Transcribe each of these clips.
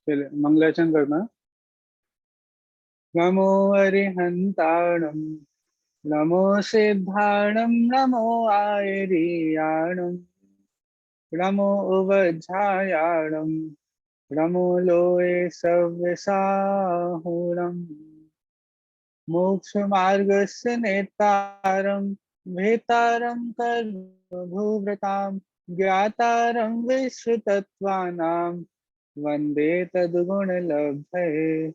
चलिए मंगलाचरण करना। नमो अरिहंताणं, नमो सिद्धाणं, नमो आयरियाणं, नमो उवज्झायाणं, नमो लोये सव्यसाहुणम्। मोक्षमार्गस्य नेतारं, भेतारं कर्मभूव्रतां, ज्ञातारं विश्वतत्त्वानां, वन्दे तद्गुणलब्धये,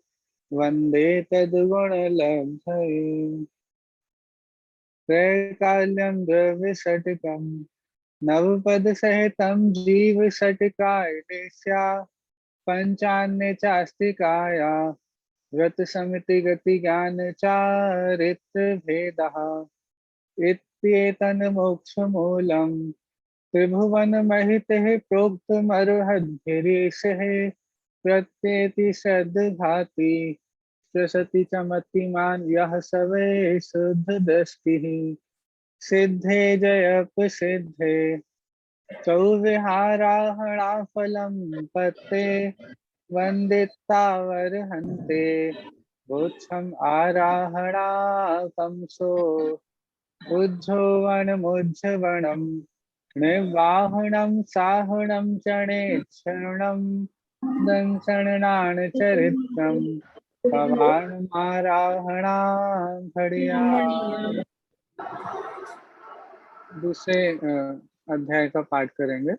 वन्दे तद्गुणलब्धये। त्रैकाल्यं द्रव्यषट्कं, नवपदसहितं जीवषट्कायिनेस्या, पञ्चान्ये चास्तिकाया, व्रतसमितिगतिज्ञानचारित्रभेदः, इत्येतन्मोक्षमूलं त्रिभुवनमहितः प्रोक्तमर्हद्भिरीशः। प्रत्येति सद्घाती प्रसति च मतिमान् यः स वै शुद्धदृष्टिः। सिद्धे जयप्रसिद्धे चौविहाराहणाफलं पत्ते, वन्दितावरहन्ते बोच्छम् आराहणाकंसो, उज्झोवनमुज्झवणं निर्वाहणं साहणं चणेच्छरणं, दंसणानचरित्रं पवाणमाराहणां घड़िया। दूसरे अध्याय का पाठ करेंगे।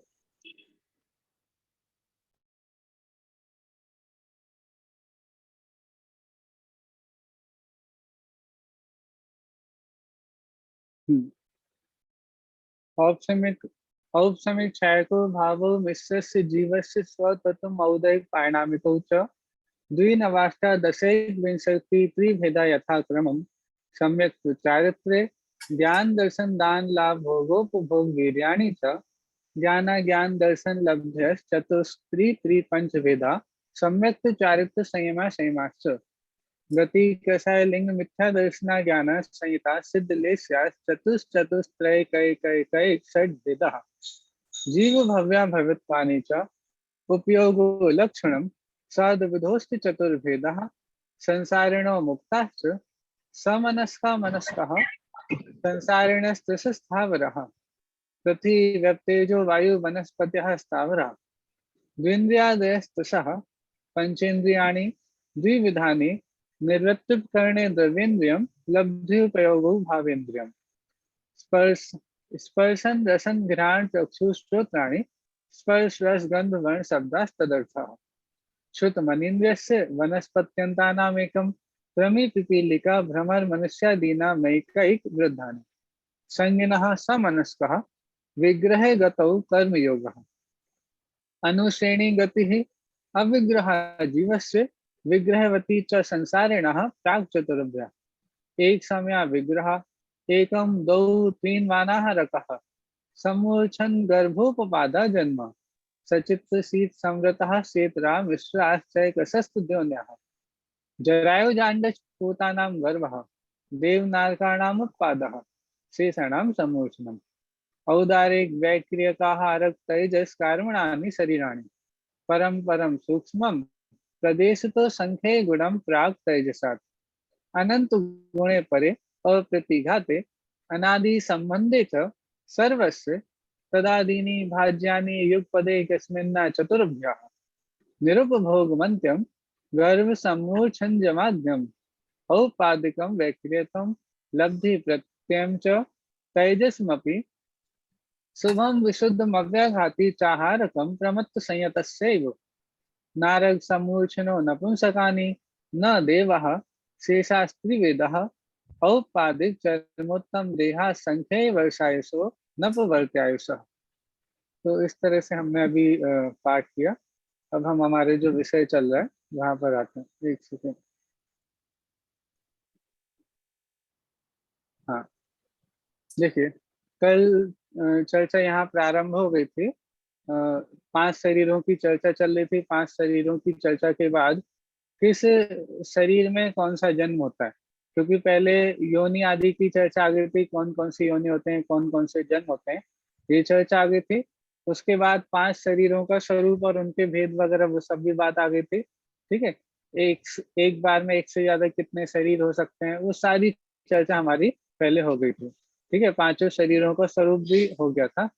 औपसमिक औपसमिक छायको भावो मिश्रस्य जीवस्य स्वतत्वम् औदैक पारिणामिकौ च द्विनवाष्टादशैकविंशति त्रिभेदा यथाक्रमम् सम्यक् चारित्र्ये ज्ञान दर्शन दान लाभ भोगोपभोग वीर्याणि च ज्ञान ज्ञान दर्शन लब्धश्चतुस्त्री त्रिपंचभेदा सम्यक् चारित्र संयमा संयमाश्च गति कषाय लिंग मिथ्या दर्शना ज्ञान संहिता सिद्ध लेस्या चतुश्चतुस्त्रय कै कै कै षड भेदः जीव भव्या भवित्वानि च उपयोगो लक्षणं सद्विधोस्ति चतुर्भेदः संसारिणो मुक्ताश्च समनस्का मनस्कः संसारिणस्त्रिशस्थावरः पृथ्वी वायु वनस्पतयः स्थावरः द्विन्द्रियादयस्तशः पंचेन्द्रियाणि द्विविधानि निर्वृत्तकरणे द्रव्येन्द्रियं लब्ध्युपयोगो भावेन्द्रियम् स्पर्श स्पर्शन रसन घ्राण चक्षुश्रोत्राणि स्पर्श रस गंध वर्ण शब्दास्तदर्थः श्रुत मनीन्द्रियस्य वनस्पत्यन्तानामेकं प्रमिपिपीलिका भ्रमर मनुष्यादीनामैकैक वृद्धानि संगिनः समनस्कः विग्रहे गतौ कर्मयोगः अनुश्रेणी गतिः अविग्रह जीवस्य विग्रहवती च संसारिणः प्राक् चतुर्भ्यः एक समया विग्रह एकम दौ तीन वानाहरकः समूर्छन् गर्भोपपादा जन्म सचित् शीत संवृतः शेतरा मिश्राश्चैकशस्त्रद्योन्यः जरायुजाण्डस्फोटानां गर्भः देवनारकाणामुत्पादः शेषाणां समूर्छनम् औदारिक वैक्रियकाहारक तैजस्कर्मणानि शरीराणि परम परम सूक्ष्मं प्रदेशतो संख्ये गुणं प्राक् तैजसात् अनंत गुणे परे अप्रतिघाते अनादि संबंधे च सर्वस्य तदादीनि भाज्यानि युगपदे कस्मिन्ना चतुर्भ्यः निरुपभोगमन्त्यं गर्भ सम्मूर्छनजमाद्यम् औपादिकं वैक्रियतं लब्धि प्रत्ययं च तैजसमपि शुभम विशुद्धमव्याघाति चाहारकं प्रमत्त संयतस्यैव नारग सम्मूर्छनो नपुंसकानि न देवः शेषास्त्रिवेदः औपादिक चरमोत्तम देहा संख्ये वर्षायुषो नपवर्त्यायुषः। तो इस तरह से हमने अभी पाठ किया। अब हम हमारे जो विषय चल रहा है वहां पर आते हैं। एक सेकेंड। हाँ, देखिए कल चर्चा यहाँ प्रारंभ हो गई थी। 5 शरीरों की चर्चा चल रही थी। 5 शरीरों की चर्चा के बाद किस शरीर में कौन सा जन्म होता है, क्योंकि पहले योनि आदि की चर्चा आ गई थी, कौन कौन से योनि होते हैं, कौन कौन से जन्म होते हैं, ये चर्चा आ गई थी। उसके बाद 5 शरीरों का स्वरूप और उनके भेद वगैरह वो सब भी बात आ गई थी। ठीक है, एक एक बार में एक से ज्यादा कितने शरीर हो सकते हैं, वो सारी चर्चा हमारी पहले हो गई थी। ठीक है, पांचों शरीरों का स्वरूप भी हो गया था।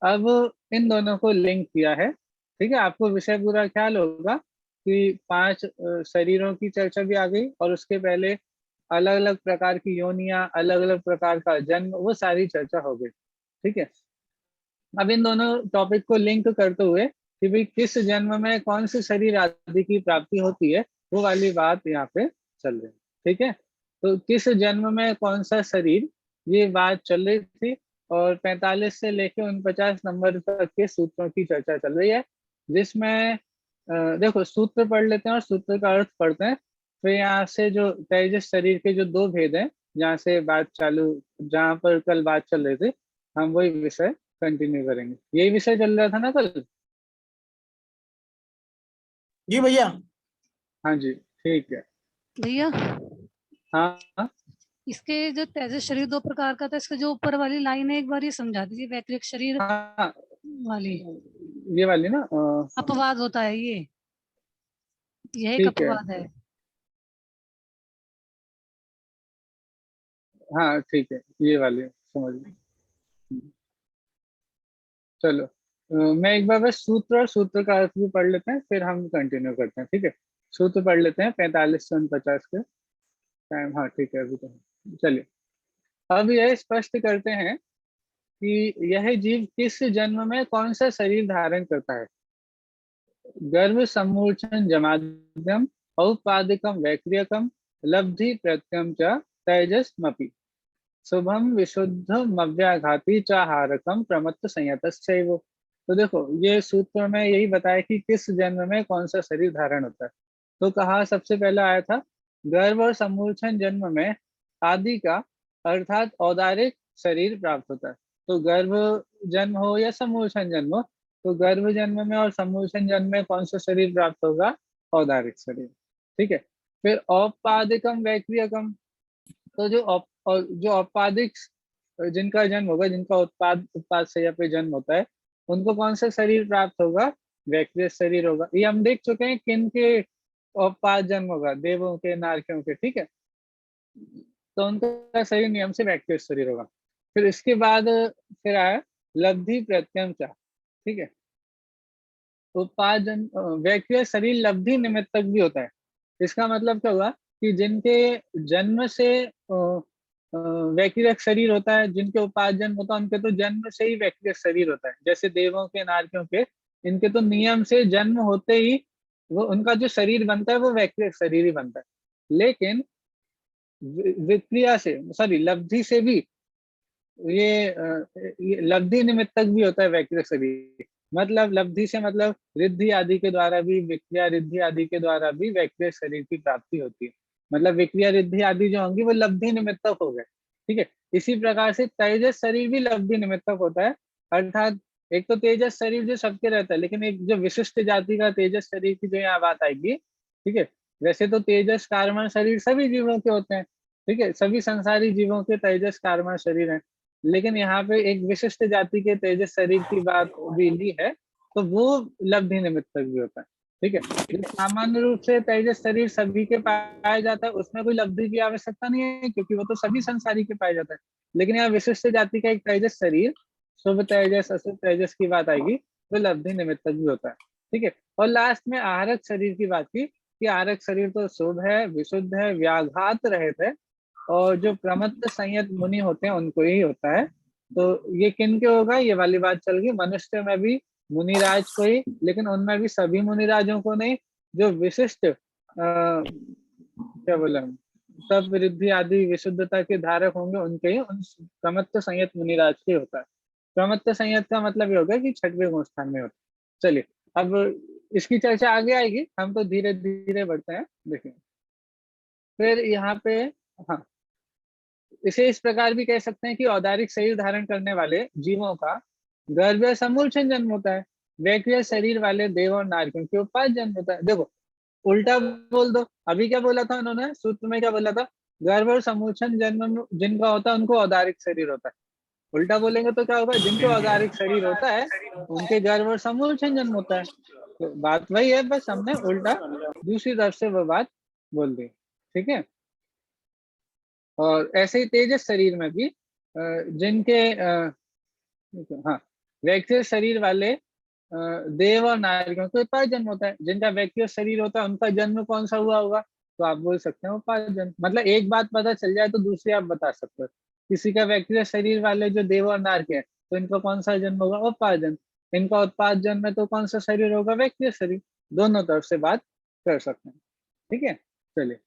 अब इन दोनों को लिंक किया है। ठीक है, आपको विषय पूरा ख्याल होगा कि 5 शरीरों की चर्चा भी आ गई, और उसके पहले अलग अलग प्रकार की योनियां, अलग अलग प्रकार का जन्म, वो सारी चर्चा हो गई। ठीक है, अब इन दोनों टॉपिक को लिंक करते हुए कि भाई किस जन्म में कौन से शरीर आदि की प्राप्ति होती है, वो वाली बात यहाँ पे चल रही है। ठीक है, तो किस जन्म में कौन सा शरीर, ये बात चल रही थी। और 45 से लेके 49 नंबर तक के सूत्रों की चर्चा चल रही है, जिसमें देखो सूत्र पढ़ लेते हैं और सूत्र का अर्थ पढ़ते हैं। फिर यहाँ से जो तेजस शरीर के जो दो भेद हैं, जहाँ से बात चालू, जहाँ पर कल बात चल रही थी, हम वही विषय कंटिन्यू करेंगे। यही विषय चल रहा था ना कल? जी भैया। हाँ जी, ठीक है। भैया हाँ हाँ, इसके जो तेजस शरीर दो प्रकार का था, इसके जो ऊपर वाली लाइन है एक बार ये समझा दीजिए, वैक्रिक शरीर हाँ, वाली। ये वाली ना, अपवाद होता है ये, यह एक ठीक है। अपवाद है। हाँ ठीक है, ये वाली समझ गई। चलो, मैं एक बार बस सूत्र और सूत्र का अर्थ भी पढ़ लेते हैं, फिर हम कंटिन्यू करते हैं। ठीक है, सूत्र पढ़ लेते हैं 45 से 49 के टाइम। हाँ ठीक है, अभी तो चलिए, अब यह स्पष्ट करते हैं कि यह जीव किस जन्म में कौन सा शरीर धारण करता है। गर्भ सम्मूर्छन जमाद्यम औपादिकम वैक्रियकम लब्धि प्रत्यम च तेजस्मपि शुभम विशुद्धम अव्याघाती चाहारकम प्रमत्त संयतस्यैव। तो देखो, ये सूत्र में यही बताया कि किस जन्म में कौन सा शरीर धारण होता है। तो कहा सबसे पहला आया था गर्भ और सम्मूर्छन जन्म में आदि का अर्थात औदारिक शरीर प्राप्त होता है। तो गर्भ जन्म हो या सम्मूर्छन जन्म हो, तो गर्भ जन्म में और सम्मूर्छन जन्म में कौन सा शरीर प्राप्त होगा? औदारिक शरीर। ठीक है, फिर औपादिकम वैक्रियकम, तो जो औपादिक जिनका जन्म होगा, जिनका उत्पाद उत्पाद से या पे जन्म होता है, उनको कौन सा शरीर प्राप्त होगा? वैक्रिय शरीर होगा। ये हम देख चुके हैं किन के औपाद जन्म होगा, देवों के, नारकियों के। ठीक है, तो उनका शरीर नियम से वैक्रिय शरीर होगा। फिर इसके बाद फिर आया लब्धि प्रत्यंचा। ठीक है, उत्पादन वैक्रिय शरीर लब्धि निमित्तक भी होता है। इसका मतलब क्या हुआ कि जिनके जन्म से वैक्रिय शरीर होता है, जिनके उपार्जन होता है, उनके तो जन्म से ही वैक्रिय शरीर होता है। जैसे देवों के, नारकियों के, इनके तो नियम से जन्म होते ही वो उनका जो शरीर बनता है वो वैक्रिय शरीर ही बनता है। लेकिन विक्रिया से, सॉरी, लब्धि से भी ये लब्धि निमित्तक भी होता है वैक्रिय शरीर। मतलब लब्धि से मतलब रिद्धि आदि के द्वारा भी, विक्रिया रिद्धि आदि के द्वारा भी वैक्रिय शरीर की प्राप्ति होती है। मतलब विक्रिया रिद्धि आदि जो होंगी वो लब्धि निमित्तक हो गए। ठीक है, इसी प्रकार से तेजस शरीर भी लब्धि निमित्तक होता है। अर्थात एक तो तेजस शरीर जो सबके रहता है, लेकिन एक जो विशिष्ट जाति का तेजस शरीर की जो यहाँ बात आएगी। ठीक है, वैसे तो तेजस कार्बन शरीर सभी जीवों के होते हैं। ठीक है, सभी संसारी जीवों के तेजस कार्बन शरीर हैं, लेकिन यहाँ पे एक विशिष्ट जाति के तेजस शरीर की बात भी ली है, तो वो लब्धि निमित्तक भी होता है। ठीक है, जो सामान्य रूप से तेजस शरीर सभी के पाया जाता है, उसमें कोई लब्धि की आवश्यकता नहीं है, क्योंकि वो तो सभी संसारी के पाया जाता है। लेकिन यहाँ विशिष्ट जाति का एक तेजस शरीर, शुभ तेजस, अशुभ तेजस की बात आएगी, तो लब्धि निमित्तक भी होता है। ठीक है, और लास्ट में आहारक शरीर की बात की कि आहारक शरीर तो शुभ है, विशुद्ध है, व्याघात रहित है, और जो प्रमत्त संयत मुनि होते हैं उनको ही होता है। तो ये किन के होगा? ये वाली बात चल गई मनुष्य में भी मुनिराज को ही, लेकिन उनमें भी सभी मुनिराजों को नहीं। जो विशिष्ट क्या बोला, सब वृद्धि आदि विशुद्धता के धारक होंगे उनके ही, उन प्रमत्त संयत मुनिराज के होता है। प्रमत्त संयत का मतलब ये होगा कि छठवें गोस्थान में होता है। चलिए, अब इसकी चर्चा आगे आएगी, हम तो धीरे धीरे बढ़ते हैं। देखिए, फिर यहाँ पे, हाँ, इसे इस प्रकार भी कह सकते हैं कि औदारिक शरीर धारण करने वाले जीवों का गर्भ या समूलचन जन्म होता है। वैक्रिय शरीर वाले देव और नारकियों के उत्पाद जन्म होता है। देखो, उल्टा बोल दो। अभी क्या बोला था उन्होंने सूत्र में? क्या बोला था? गर्भ और समूलचन जन्म जिनका होता है उनको औदारिक शरीर होता है। उल्टा बोलेंगे तो क्या होगा, जिनके औदारिक शरीर होता है उनके गर्भ और समूलक्षण जन्म होता है। तो बात वही है, बस हमने उल्टा दूसरी तरफ से वो बात बोल दी, ठीक है। और ऐसे ही तेजस शरीर में भी जिनके हाँ, व्यक्ति शरीर वाले देव और नारियों को उपाय जन्म होता है। जिनका व्यक्तिगत शरीर होता है उनका जन्म कौन सा हुआ होगा, तो आप बोल सकते हैं उपाय जन्म। मतलब एक बात पता चल जाए तो दूसरी आप बता सकते हो। किसी का व्यक्तिगत शरीर वाले जो देव और नार के हैं तो इनका कौन सा जन्म होगा, उत्पाद जन्म। इनका उत्पाद जन्म है तो कौन सा शरीर होगा, व्यक्तिगत शरीर। दोनों तरफ से बात कर सकते हैं, ठीक है। चलिए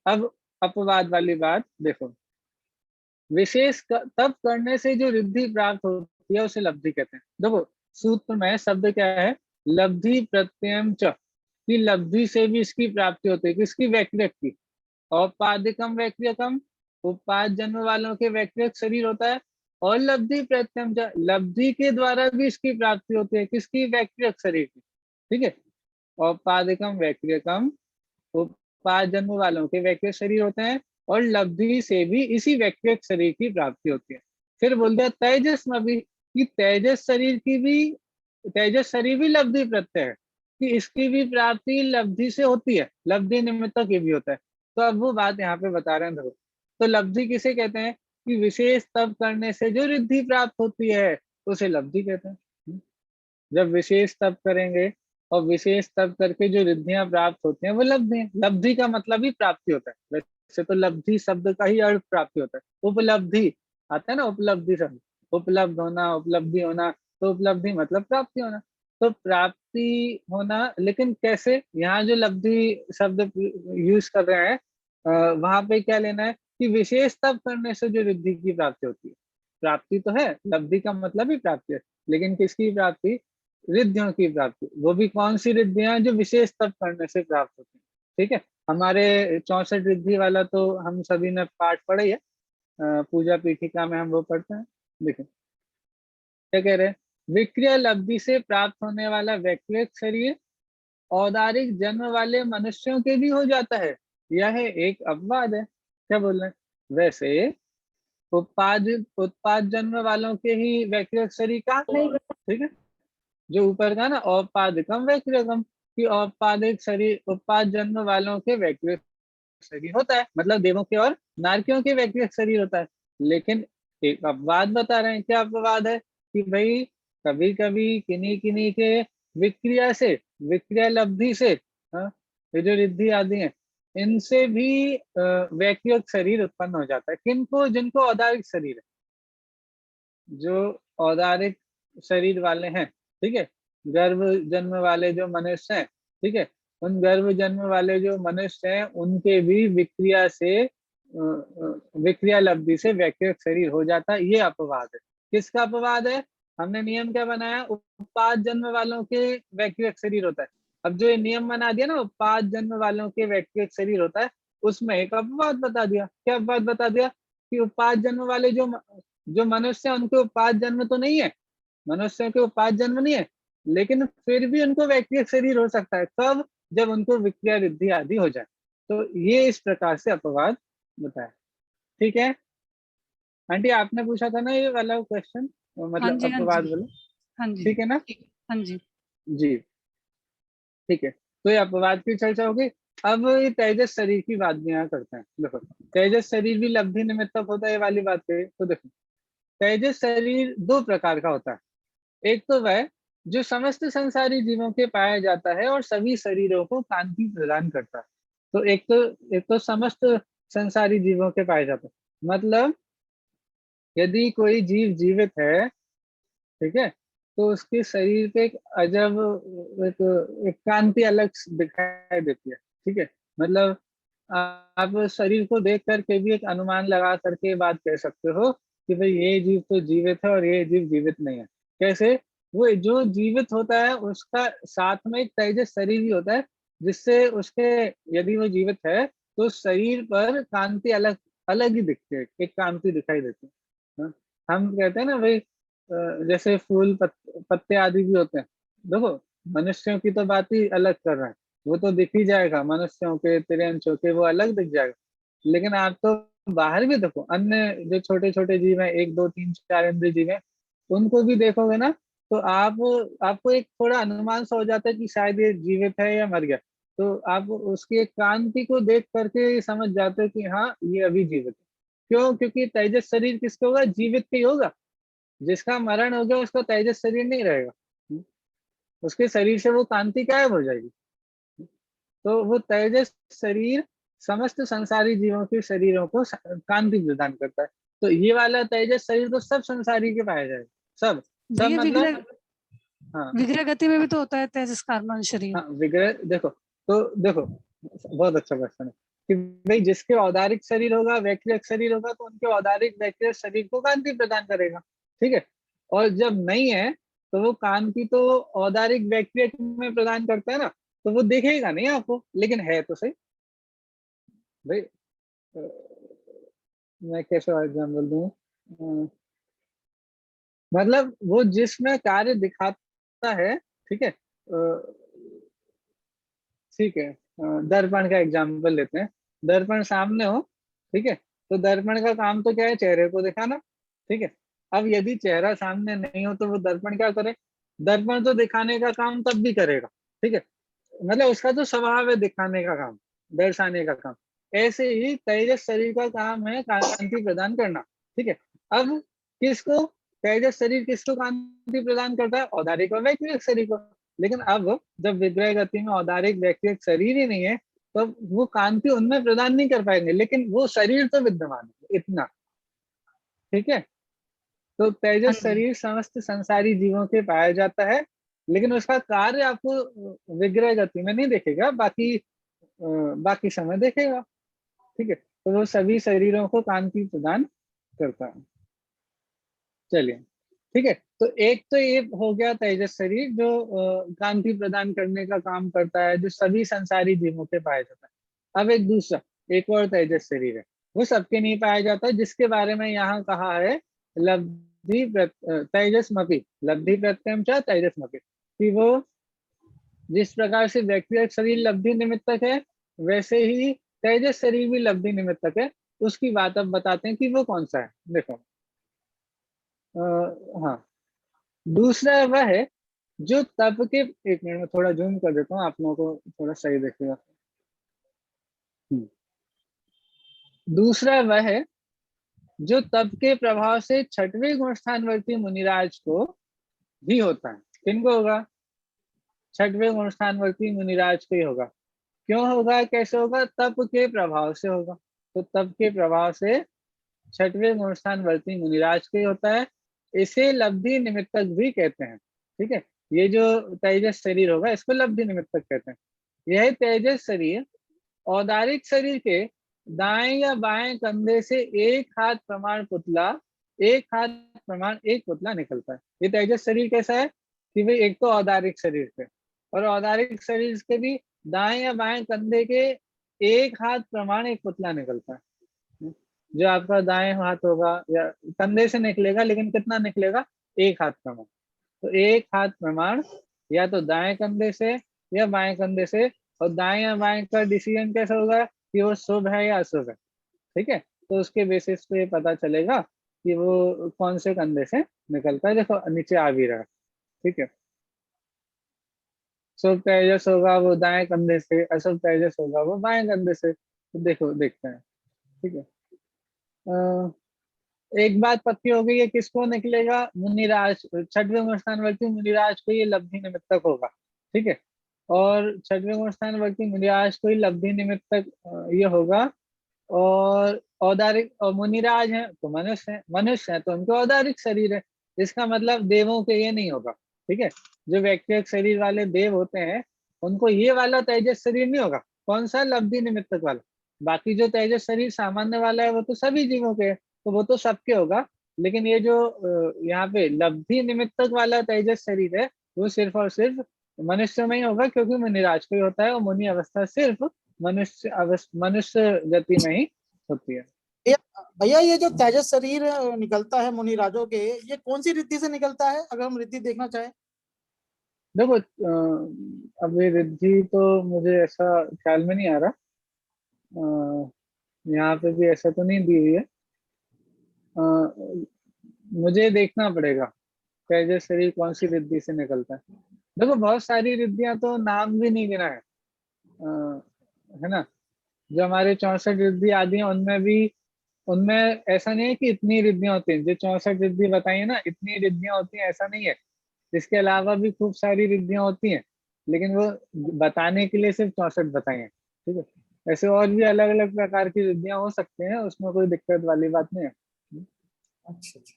अब अपवाद वाली बात देखो। विशेष तप करने से जो रिद्धि प्राप्त होती है उसे लब्धि कहते हैं। देखो सूत्र में शब्द क्या है, लब्धि प्रत्ययम च, कि लब्धि से भी इसकी प्राप्ति होती है, किसकी, व्यक्तिक की। औपाधिकम व्यक्तिकम, उपाद जन्म वालों के व्यक्तिगत शरीर होता है। और लब्धि प्रत्ययम च, लब्धि के द्वारा भी इसकी प्राप्ति होती है, किसकी, व्यक्तिगत शरीर की, ठीक है। औपाधिकम व्यक्तिकम, उपाद जन्म वालों के व्यक्तिगत शरीर होते हैं और लब्धि से भी इसी व्यक्तिगत शरीर की प्राप्ति होती है। फिर बोल दिया तेजस में भी, कि तेजस शरीर की भी, तेजस शरीर भी लब्धि प्रत्यय है, कि इसकी भी प्राप्ति लब्धि से होती है, लब्धि निमित्तक ये भी होता है। तो अब वो बात यहाँ पे बता रहे हैं देखो। तो लब्धि किसे कहते हैं, कि विशेष तप करने से जो रिद्धि प्राप्त होती है उसे लब्धि कहते हैं। जब विशेष तप करेंगे और विशेष तप करके जो रिद्धियां प्राप्त होती हैं वो लब्धि है। लब्धि का मतलब ही प्राप्ति होता है, वैसे तो लब्धि शब्द का ही अर्थ प्राप्ति होता है। उपलब्धि आता है ना, उपलब्धि शब्द, उपलब्ध होना, उपलब्धि होना, तो उपलब्धि मतलब प्राप्ति होना। तो प्राप्ति होना, लेकिन कैसे, यहाँ जो लब्धि शब्द यूज कर रहे हैं वहां पे क्या लेना है, कि विशेष तप करने से जो रिद्धि की प्राप्ति होती है। प्राप्ति तो है, लब्धि का मतलब ही प्राप्ति है, लेकिन किसकी प्राप्ति, रिद्धियों की प्राप्ति। वो भी कौन सी रिद्धियां, जो विशेष तप करने से प्राप्त होती है, ठीक है। हमारे 64 रिद्धि वाला तो हम सभी ने पाठ पढ़ा ही है, पूजा पीठिका में हम वो पढ़ते हैं। देखो क्या कह रहे हैं, विक्रिया लब्धि से प्राप्त होने वाला व्यक्तिगत शरीर औदारिक जन्म वाले मनुष्यों के भी हो जाता है, यह एक अपवाद है। क्या बोल रहे हैं, वैसे उत्पाद उत्पाद जन्म वालों के ही व्यक्तिगत शरीर का, ठीक है, जो ऊपर का ना औपाधिकम व्यक्तिगतम, कि औपाधिक शरीर उत्पाद जन्म वालों के व्यक्तिगत शरीर होता है, मतलब देवों के और नारकियों के व्यक्तिगत शरीर होता है। लेकिन एक अपवाद बता रहे हैं, क्या अपवाद है, कि भाई कभी कभी किन्हीं किन्हीं के विक्रिया से, विक्रिया लब्धि से, हाँ, ये जो रिद्धि आदि है इनसे भी व्यक्तिगत शरीर उत्पन्न हो जाता है। किनको, जिनको औदारिक शरीर है, जो औदारिक शरीर वाले हैं, ठीक है, गर्भ जन्म वाले जो मनुष्य हैं, ठीक है, उन गर्भ जन्म वाले जो मनुष्य हैं उनके भी विक्रिया से विक्रिया लब्धि से व्यक्तिगत शरीर हो जाता है। ये अपवाद है। किसका अपवाद है, हमने नियम क्या बनाया, उत्पाद जन्म वालों के व्यक्तिगत शरीर होता है। अब जो ये नियम बना दिया ना, उत्पाद जन्म वालों के व्यक्तिगत शरीर होता है, उसमें एक अपवाद बता दिया। क्या अपवाद बता दिया, कि उत्पाद जन्म वाले जो मनुष्य है उनके उत्पाद जन्म तो नहीं है, मनुष्यों के उत्पाद जन्म नहीं है, लेकिन फिर भी उनको व्यक्तिगत शरीर हो सकता है। कब, जब उनको विक्रिया रिद्धि आदि हो जाए। तो ये इस प्रकार से अपवाद बताया, ठीक है। आंटी आपने पूछा था ना ये वाला क्वेश्चन, हाँ मतलब जी, हाँ अपवाद जी, वाला, हाँ जी, ठीक है ना। हाँ जी। जी ठीक है, तो ये अपवाद की चर्चा होगी। अब ये तेजस शरीर की बात भी यहाँ करते हैं। देखो तेजस शरीर भी लब्धि निमित्तक होता है, ये वाली बात कही तो देखो तेजस शरीर दो प्रकार का होता है। एक तो वह जो समस्त संसारी जीवों के पाया जाता है और सभी शरीरों को कांति प्रदान करता है। तो एक तो समस्त संसारी जीवों के पाया जाता है, मतलब यदि कोई जीव जीवित है, ठीक है, तो उसके शरीर पे एक अजब एक कांति अलग दिखाई देती है, ठीक है। मतलब आप शरीर को देख करके भी एक अनुमान लगा करके बात कह सकते हो कि भाई ये जीव तो जीवित है और ये जीव जीवित नहीं है। कैसे, वो जो जीवित होता है उसका साथ में एक तेजस शरीर भी होता है, जिससे उसके, यदि वो जीवित है तो शरीर पर कांति अलग अलग ही दिखती है, एक कांति दिखाई देती है। हाँ? हम कहते हैं ना भाई जैसे फूल पत्ते आदि भी होते हैं। देखो मनुष्यों की तो बात ही अलग कर रहे हैं, वो तो दिख ही जाएगा, मनुष्यों के तिरंचों के वो अलग दिख जाएगा। लेकिन आप तो बाहर भी देखो, अन्य जो छोटे छोटे जीव हैं, 1 2 3 4 इंद्रिय जीव हैं, उनको भी देखोगे ना, तो आप आपको एक थोड़ा अनुमान सा हो जाता है कि शायद ये जीवित है या मर गया। तो आप उसकी कांति को देख करके समझ जाते हो कि हाँ ये अभी जीवित है। क्यों? क्योंकि तेजस शरीर किसका होगा? जीवित का ही होगा। जिसका मरण हो गया उसका तेजस शरीर नहीं रहेगा। उसके शरीर से वो कांति गायब हो जाएगी। तो वो तेजस शरीर समस्त संसारी जीवों के शरीरों को कांति प्रदान करता है। तो ये वाला तेजस शरीर तो सब संसारी के पाया जाएगा। सब सब ये मतलब, हाँ विग्रह गति में भी तो होता है तेजस कार्बन शरीर। हाँ विग्रह देखो, तो देखो बहुत अच्छा क्वेश्चन है कि भाई जिसके औदारिक शरीर होगा, वैक्रियक शरीर होगा, तो उनके औदारिक वैक्रियक शरीर को कांति प्रदान करेगा। ठीक है। और जब नहीं है तो वो कांति तो औदारिक वैक्रियक में प्रदान करता है ना, तो वो दिखेगा नहीं आपको, लेकिन है तो सही भाई। मैं कैसे एग्जाम्पल दूं? मतलब वो जिसमें कार्य दिखाता है, ठीक है, ठीक है, दर्पण का एग्जाम्पल लेते हैं। दर्पण सामने हो, ठीक है, तो दर्पण का काम तो क्या है? चेहरे को दिखाना। ठीक है। अब यदि चेहरा सामने नहीं हो तो वो दर्पण क्या करे? दर्पण तो दिखाने का काम तब भी करेगा। ठीक है। मतलब उसका तो स्वभाव है दिखाने का काम, दर्शाने का काम। ऐसे ही तेजस शरीर का काम है कांति प्रदान करना। ठीक है। अब किसको तेजस शरीर किसको कांति प्रदान करता है? औदारिक और वैक्रिक शरीर को। लेकिन अब जब विग्रह गति में औदारिक वैक्रिक शरीर ही नहीं है, तो वो कांति उनमें प्रदान नहीं कर पाएंगे, लेकिन वो शरीर तो विद्यमान है इतना। ठीक है। तो हाँ तेजस जी। शरीर समस्त संसारी जीवों के पाया जाता है, लेकिन उसका कार्य आपको विग्रह गति में नहीं देखेगा, बाकी समय देखेगा। ठीक है। तो वो सभी शरीरों को कांति प्रदान करता है। चलिए, ठीक है। तो एक तो ये हो गया तेजस शरीर जो कांति प्रदान करने का काम करता है, जो सभी संसारी जीवों पे पाया जाता है। अब एक दूसरा, एक और तेजस शरीर है, वो सबके नहीं पाया जाता, जिसके बारे में यहाँ कहा है तेजस्मपि लब्धि प्रत्यम च तेजस्मपि, कि वो जिस प्रकार से व्यक्तिगत शरीर लब्धि निमित्तक है, वैसे ही तेजस शरीर भी लब्धि निमित्तक है। उसकी बात अब बताते हैं कि वो कौन सा है। देखो, हाँ, दूसरा वह है जो तप के, एक मिनट में थोड़ा जूम कर देता हूँ, आप लोगों को थोड़ा सही दिखेगा। हम्म। दूसरा वह है जो तप के प्रभाव से छठवें गुण स्थानवर्ती मुनिराज को भी होता है। किनको होगा? छठवें गुण स्थानवर्ती मुनिराज को ही होगा। क्यों होगा? कैसे होगा? तप के प्रभाव से होगा। तो तप के प्रभाव से छठवें गुण स्थानवर्ती मुनिराज को ही होता है। इसे लब्धि निमित्तक भी कहते हैं। ठीक है। ये जो तेजस शरीर होगा इसको लब्धि निमित्तक कहते हैं। यह तेजस शरीर औदारिक शरीर के दाएं या बाएं कंधे से एक हाथ प्रमाण एक पुतला निकलता है। ये तेजस शरीर कैसा है कि भाई एक तो औदारिक शरीर से, और औदारिक शरीर के भी दाएं या बाएं कंधे के एक हाथ प्रमाण एक पुतला निकलता है। जो आपका दाएं हाथ होगा या कंधे से निकलेगा, लेकिन कितना निकलेगा? एक हाथ प्रमाण। तो एक हाथ प्रमाण या तो दाएं कंधे से या बाएं कंधे से। और दाएं या बाएं का डिसीजन कैसा होगा कि वो शुभ है या अशुभ है। ठीक है। तो उसके बेसिस पे पता चलेगा कि वो कौन से कंधे से निकलता है। देखो नीचे आ भी रहा है। ठीक है। शुभ तेजस होगा वो दाएं कंधे से, अशुभ तेजस होगा वो बाएं कंधे से। तो देखो देखते हैं। ठीक है। एक बात पक्की हो गई है, किसको निकलेगा? मुनिराज, छठवें गुण स्थानवर्ती मुनिराज को ये लब्धि निमित्तक होगा। ठीक है। और छठवें गुण स्थानवर्ती मुनिराज को ही लब्धि निमित्तक ये होगा। और औदारिक और मुनिराज है तो मनुष्य है तो उनको औदारिक शरीर है। इसका मतलब देवों के ये नहीं होगा। ठीक है। जो व्यक्तिगत शरीर वाले देव होते हैं उनको ये वाला तेजस शरीर नहीं होगा। कौन सा? लब्धि निमित्तक वाला। बाकी जो तेजस शरीर सामान्य वाला है वो तो सभी जीवों के है, तो वो तो सबके होगा। लेकिन ये जो यहाँ पे लब्धि निमित्तक वाला तेजस शरीर है, वो सिर्फ और सिर्फ मनुष्य में ही होगा, क्योंकि मुनिराज को ही होता है, और मुनि अवस्था सिर्फ मनुष्य गति में ही होती है। भैया ये जो तेजस शरीर निकलता है मुनिराजों के, ये कौन सी रिद्धि से निकलता है, अगर हम रिद्धि देखना चाहें? देखो अब ये रिद्धि तो मुझे ऐसा ख्याल में नहीं आ रहा। यहाँ पे भी ऐसा तो नहीं दी हुई है। मुझे देखना पड़ेगा तेजस शरीर कौन सी रिद्धि से निकलता है। देखो बहुत सारी रिद्धियां तो नाम भी नहीं गिना है, है ना। जो हमारे 64 रिद्धि आदि हैं उनमें भी, उनमें ऐसा नहीं है कि इतनी रिद्धियां होती हैं। जो 64 रिद्धि बताई है ना, इतनी रिद्धियां होती हैं ऐसा नहीं है। इसके अलावा भी खूब सारी रिद्धियां होती हैं, लेकिन वो बताने के लिए सिर्फ 64 बताई हैं, ठीक है। ऐसे और भी अलग अलग प्रकार की रिद्धियां हो सकते हैं, उसमें कोई दिक्कत वाली बात नहीं है। अच्छा अच्छा।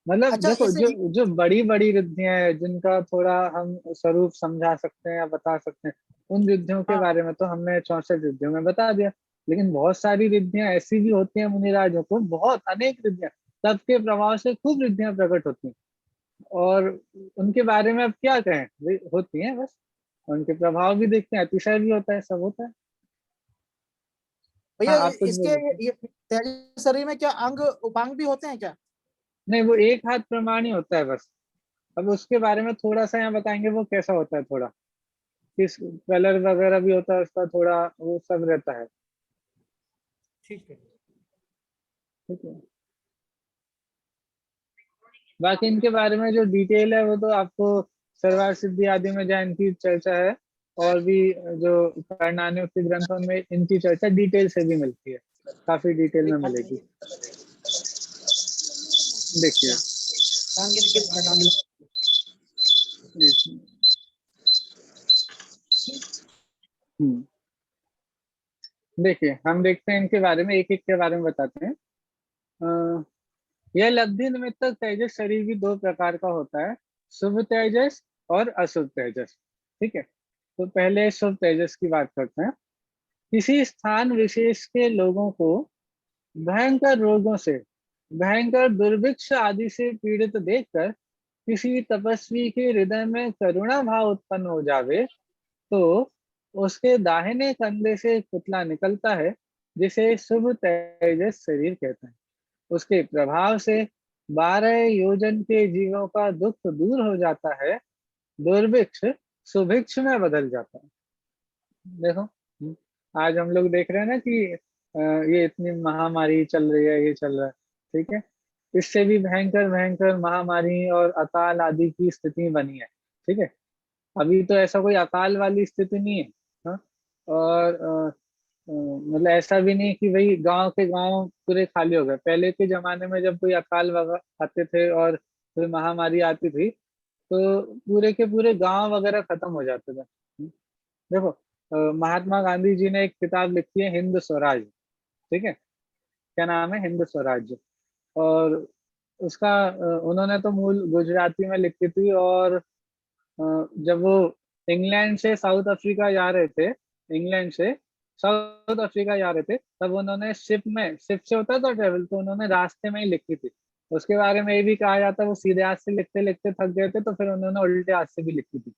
मतलब अच्छा देखो, इसे जो जो बड़ी बड़ी रिद्धियां हैं जिनका थोड़ा हम स्वरूप समझा सकते हैं या बता सकते हैं, उन रिद्धियों के हाँ बारे में तो हमने 64 रिद्धियों में बता दिया। लेकिन बहुत सारी रिद्धियां ऐसी भी होती हैं मुनिराजों को, बहुत अनेक रिद्धियां, तप के प्रभाव से खूब रिद्धियां प्रकट होती हैं। और उनके बारे में अब क्या कहें, वे होती हैं बस। उनके प्रभाव भी देखते हैं, अतिशय भी होता है, सब होता है। भैया, हाँ, आप कुछ इसके बोल रहे थे। ये तेजस शरीर में क्या अंग उपांग भी होते हैं क्या? नहीं, वो एक हाथ प्रमाण ही होता है बस। अब उसके बारे में थोड़ा सा यहाँ बताएंगे, वो कैसा होता है, थोड़ा किस कलर वगैरह भी होता है उसका, थोड़ा वो सब रहता है। ठीक है। ठीक है। बाकी इनके बारे में जो डिटेल है वो तो आपको सर्वार सिद्धि आदि में जहाँ इनकी चर्चा है, और भी जो कारणान्योक्ति ग्रंथों में इनकी चर्चा डिटेल से भी मिलती है, काफी डिटेल में एक हाथ मिलेगी। में देखिए। टांग के निकल टांग के हम्म, देखिए हम देखते हैं इनके बारे में, एक एक के बारे में बताते हैं। अ, यह लब्धि निमित्तक तेजस शरीर भी दो प्रकार का होता है, शुभ तेजस और अशुभ तेजस। ठीक है, तो पहले शुभ तेजस की बात करते हैं। किसी स्थान विशेष के लोगों को भयंकर रोगों से, भयंकर दुर्भिक्ष आदि से पीड़ित देखकर किसी तपस्वी के हृदय में करुणा भाव उत्पन्न हो जावे, तो उसके दाहिने कंधे से एक पुतला निकलता है, जिसे शुभ तेजस शरीर कहते हैं। उसके प्रभाव से 12 योजन के जीवों का दुख दूर हो जाता है, दुर्भिक्ष सुभिक्ष में बदल जाता है। देखो, आज हम लोग देख रहे हैं ना कि ये इतनी महामारी चल रही है, ये चल रहा है, ठीक है। इससे भी भयंकर भयंकर महामारी और अकाल आदि की स्थिति बनी है, ठीक है। अभी तो ऐसा कोई अकाल वाली स्थिति नहीं है। हाँ? और मतलब ऐसा भी नहीं कि भाई गांव के गांव पूरे खाली हो गए। पहले के जमाने में जब कोई अकाल वगैरह आते थे और कोई महामारी आती थी, तो पूरे के पूरे गांव वगैरह खत्म हो जाते थे। देखो, महात्मा गांधी जी ने एक किताब लिखी है, हिंद स्वराज। ठीक है, क्या नाम है, हिंद स्वराज। और उसका उन्होंने तो मूल गुजराती में लिखी थी। और जब वो इंग्लैंड से साउथ अफ्रीका जा रहे थे, इंग्लैंड से साउथ अफ्रीका जा रहे थे, तब उन्होंने शिप में, शिप से होता था ट्रेवल, तो उन्होंने रास्ते में ही लिखी थी। उसके बारे में ये भी कहा जाता है वो सीधे हाथ से लिखते लिखते थक गए थे, तो फिर उन्होंने उल्टे हाथ से भी लिखी थी।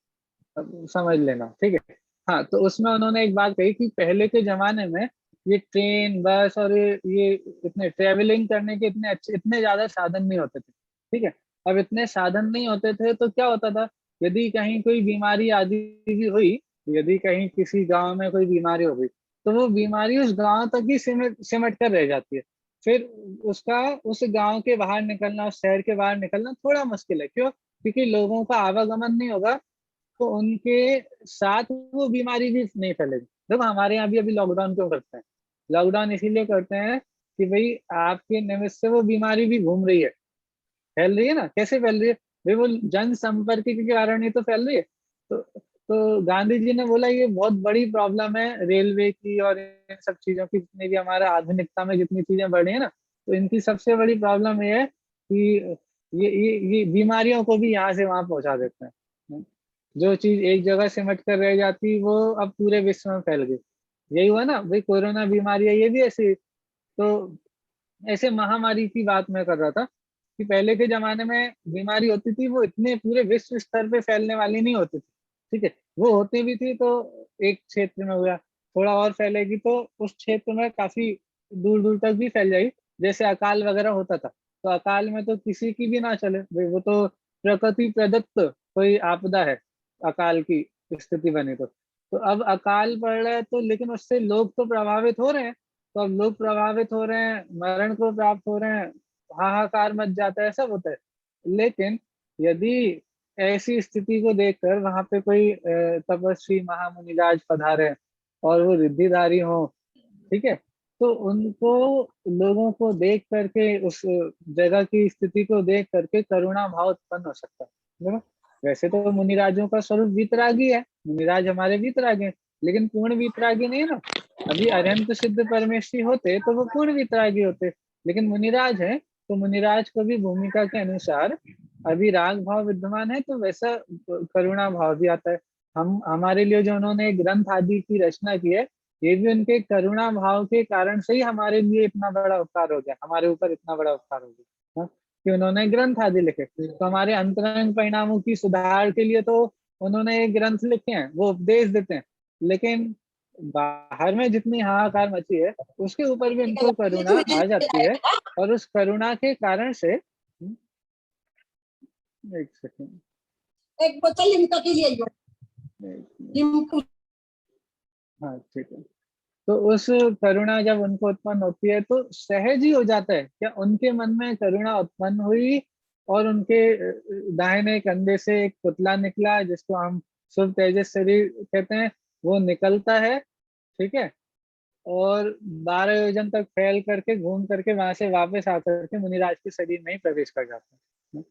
अब समझ लेना, ठीक है। हाँ, तो उसमें उन्होंने एक बात कही कि पहले के जमाने में ये ट्रेन बस और ये इतने ट्रेवलिंग करने के इतने अच्छे, इतने ज्यादा साधन नहीं होते थे, ठीक है। अब इतने साधन नहीं होते थे तो क्या होता था, यदि कहीं कोई बीमारी आदि भी हुई, यदि कहीं किसी गांव में कोई बीमारी हो गई, तो वो बीमारी उस गांव तक ही सिमट सिमट कर रह जाती है। फिर उसका उस गांव के बाहर निकलना, उस शहर के बाहर निकलना थोड़ा मुश्किल है। क्यों? क्योंकि लोगों का आवागमन नहीं होगा, तो उनके साथ वो बीमारी भी नहीं फैलेगी। देखो हमारे यहाँ भी अभी लॉकडाउन क्यों करते हैं, लॉकडाउन इसीलिए करते हैं कि भाई आपके निमित्त से वो बीमारी भी घूम रही है, फैल रही है ना। कैसे फैल रही है भाई, वो जन संपर्क के कारण ही तो फैल रही है। तो गांधी जी ने बोला ये बहुत बड़ी प्रॉब्लम है रेलवे की और इन सब चीजों की, जितनी भी हमारा आधुनिकता में जितनी चीजें बढ़ी है ना, तो इनकी सबसे बड़ी प्रॉब्लम ये है कि ये बीमारियों को भी यहाँ से वहां पहुंचा देते हैं। जो चीज एक जगह सिमट कर रह जाती वो अब पूरे विश्व में फैल गई। यही हुआ ना भाई, कोरोना बीमारी है, ये भी ऐसी। तो ऐसे महामारी की बात मैं कर रहा था कि पहले के जमाने में बीमारी होती थी, वो इतने पूरे विश्व स्तर पे फैलने वाली नहीं होती थी, ठीक है। वो होती भी थी तो एक क्षेत्र में हुआ, थोड़ा और फैलेगी तो उस क्षेत्र में काफी दूर दूर तक भी फैल जाएगी। जैसे अकाल वगैरह होता था, तो अकाल में तो किसी की भी ना चले भाई, वो तो प्रकृति प्रदत्त कोई आपदा है, अकाल की स्थिति बने तो अब अकाल पड़ रहा है तो, लेकिन उससे लोग तो प्रभावित हो रहे हैं। तो अब लोग प्रभावित हो रहे हैं, मरण को प्राप्त हो रहे हैं, हाहाकार मच जाता है, सब होता है। लेकिन यदि ऐसी स्थिति को देखकर वहां पे कोई तपस्वी महामुनिराज पधारे और वो रिद्धिधारी हो, ठीक है, तो उनको, लोगों को देख करके, उस जगह की स्थिति को देख करके करुणा भाव उत्पन्न हो सकता है। देखो, वैसे तो मुनिराजों का स्वरूप वीतरागी है, मुनिराज हमारे वीतरागी हैं, लेकिन पूर्ण वीतरागी नहीं है ना। अभी अरहंत सिद्ध परमेश्वरी होते तो वो पूर्ण वीतरागी होते, लेकिन मुनिराज है तो मुनिराज को भी भूमिका के अनुसार अभी राग भाव विद्यमान है, तो वैसा करुणा भाव भी आता है। हम, हमारे लिए जो उन्होंने ग्रंथ आदि की रचना की है, ये भी उनके करुणा भाव के कारण से ही हमारे लिए इतना बड़ा उपकार हो गया, हमारे ऊपर इतना बड़ा उपकार हो गया, हाँ? कि उन्होंने ग्रंथ आदि लिखे। तो हमारे अंतरंग परिणामों की सुधार के लिए तो उन्होंने ग्रंथ लिखे हैं, वो उपदेश देते हैं, लेकिन बाहर में जितनी हाहाकार मची है उसके ऊपर भी उनको करुणा आ जाती है, और उस करुणा के कारण से, एक सेकंड, एक बोतल लिम्का की लिए लिम्का। हाँ ठीक है। तो उस करुणा जब उनको उत्पन्न होती है तो सहज ही हो जाता है, क्या उनके मन में करुणा उत्पन्न हुई और उनके दाहिने कंधे से एक पुतला निकला जिसको हम शुभ तेजस शरीर कहते हैं, वो निकलता है, ठीक है, और 12 योजन तक फैल करके घूम करके वहां से वापस आकर के मुनिराज के शरीर में ही प्रवेश कर जाता है,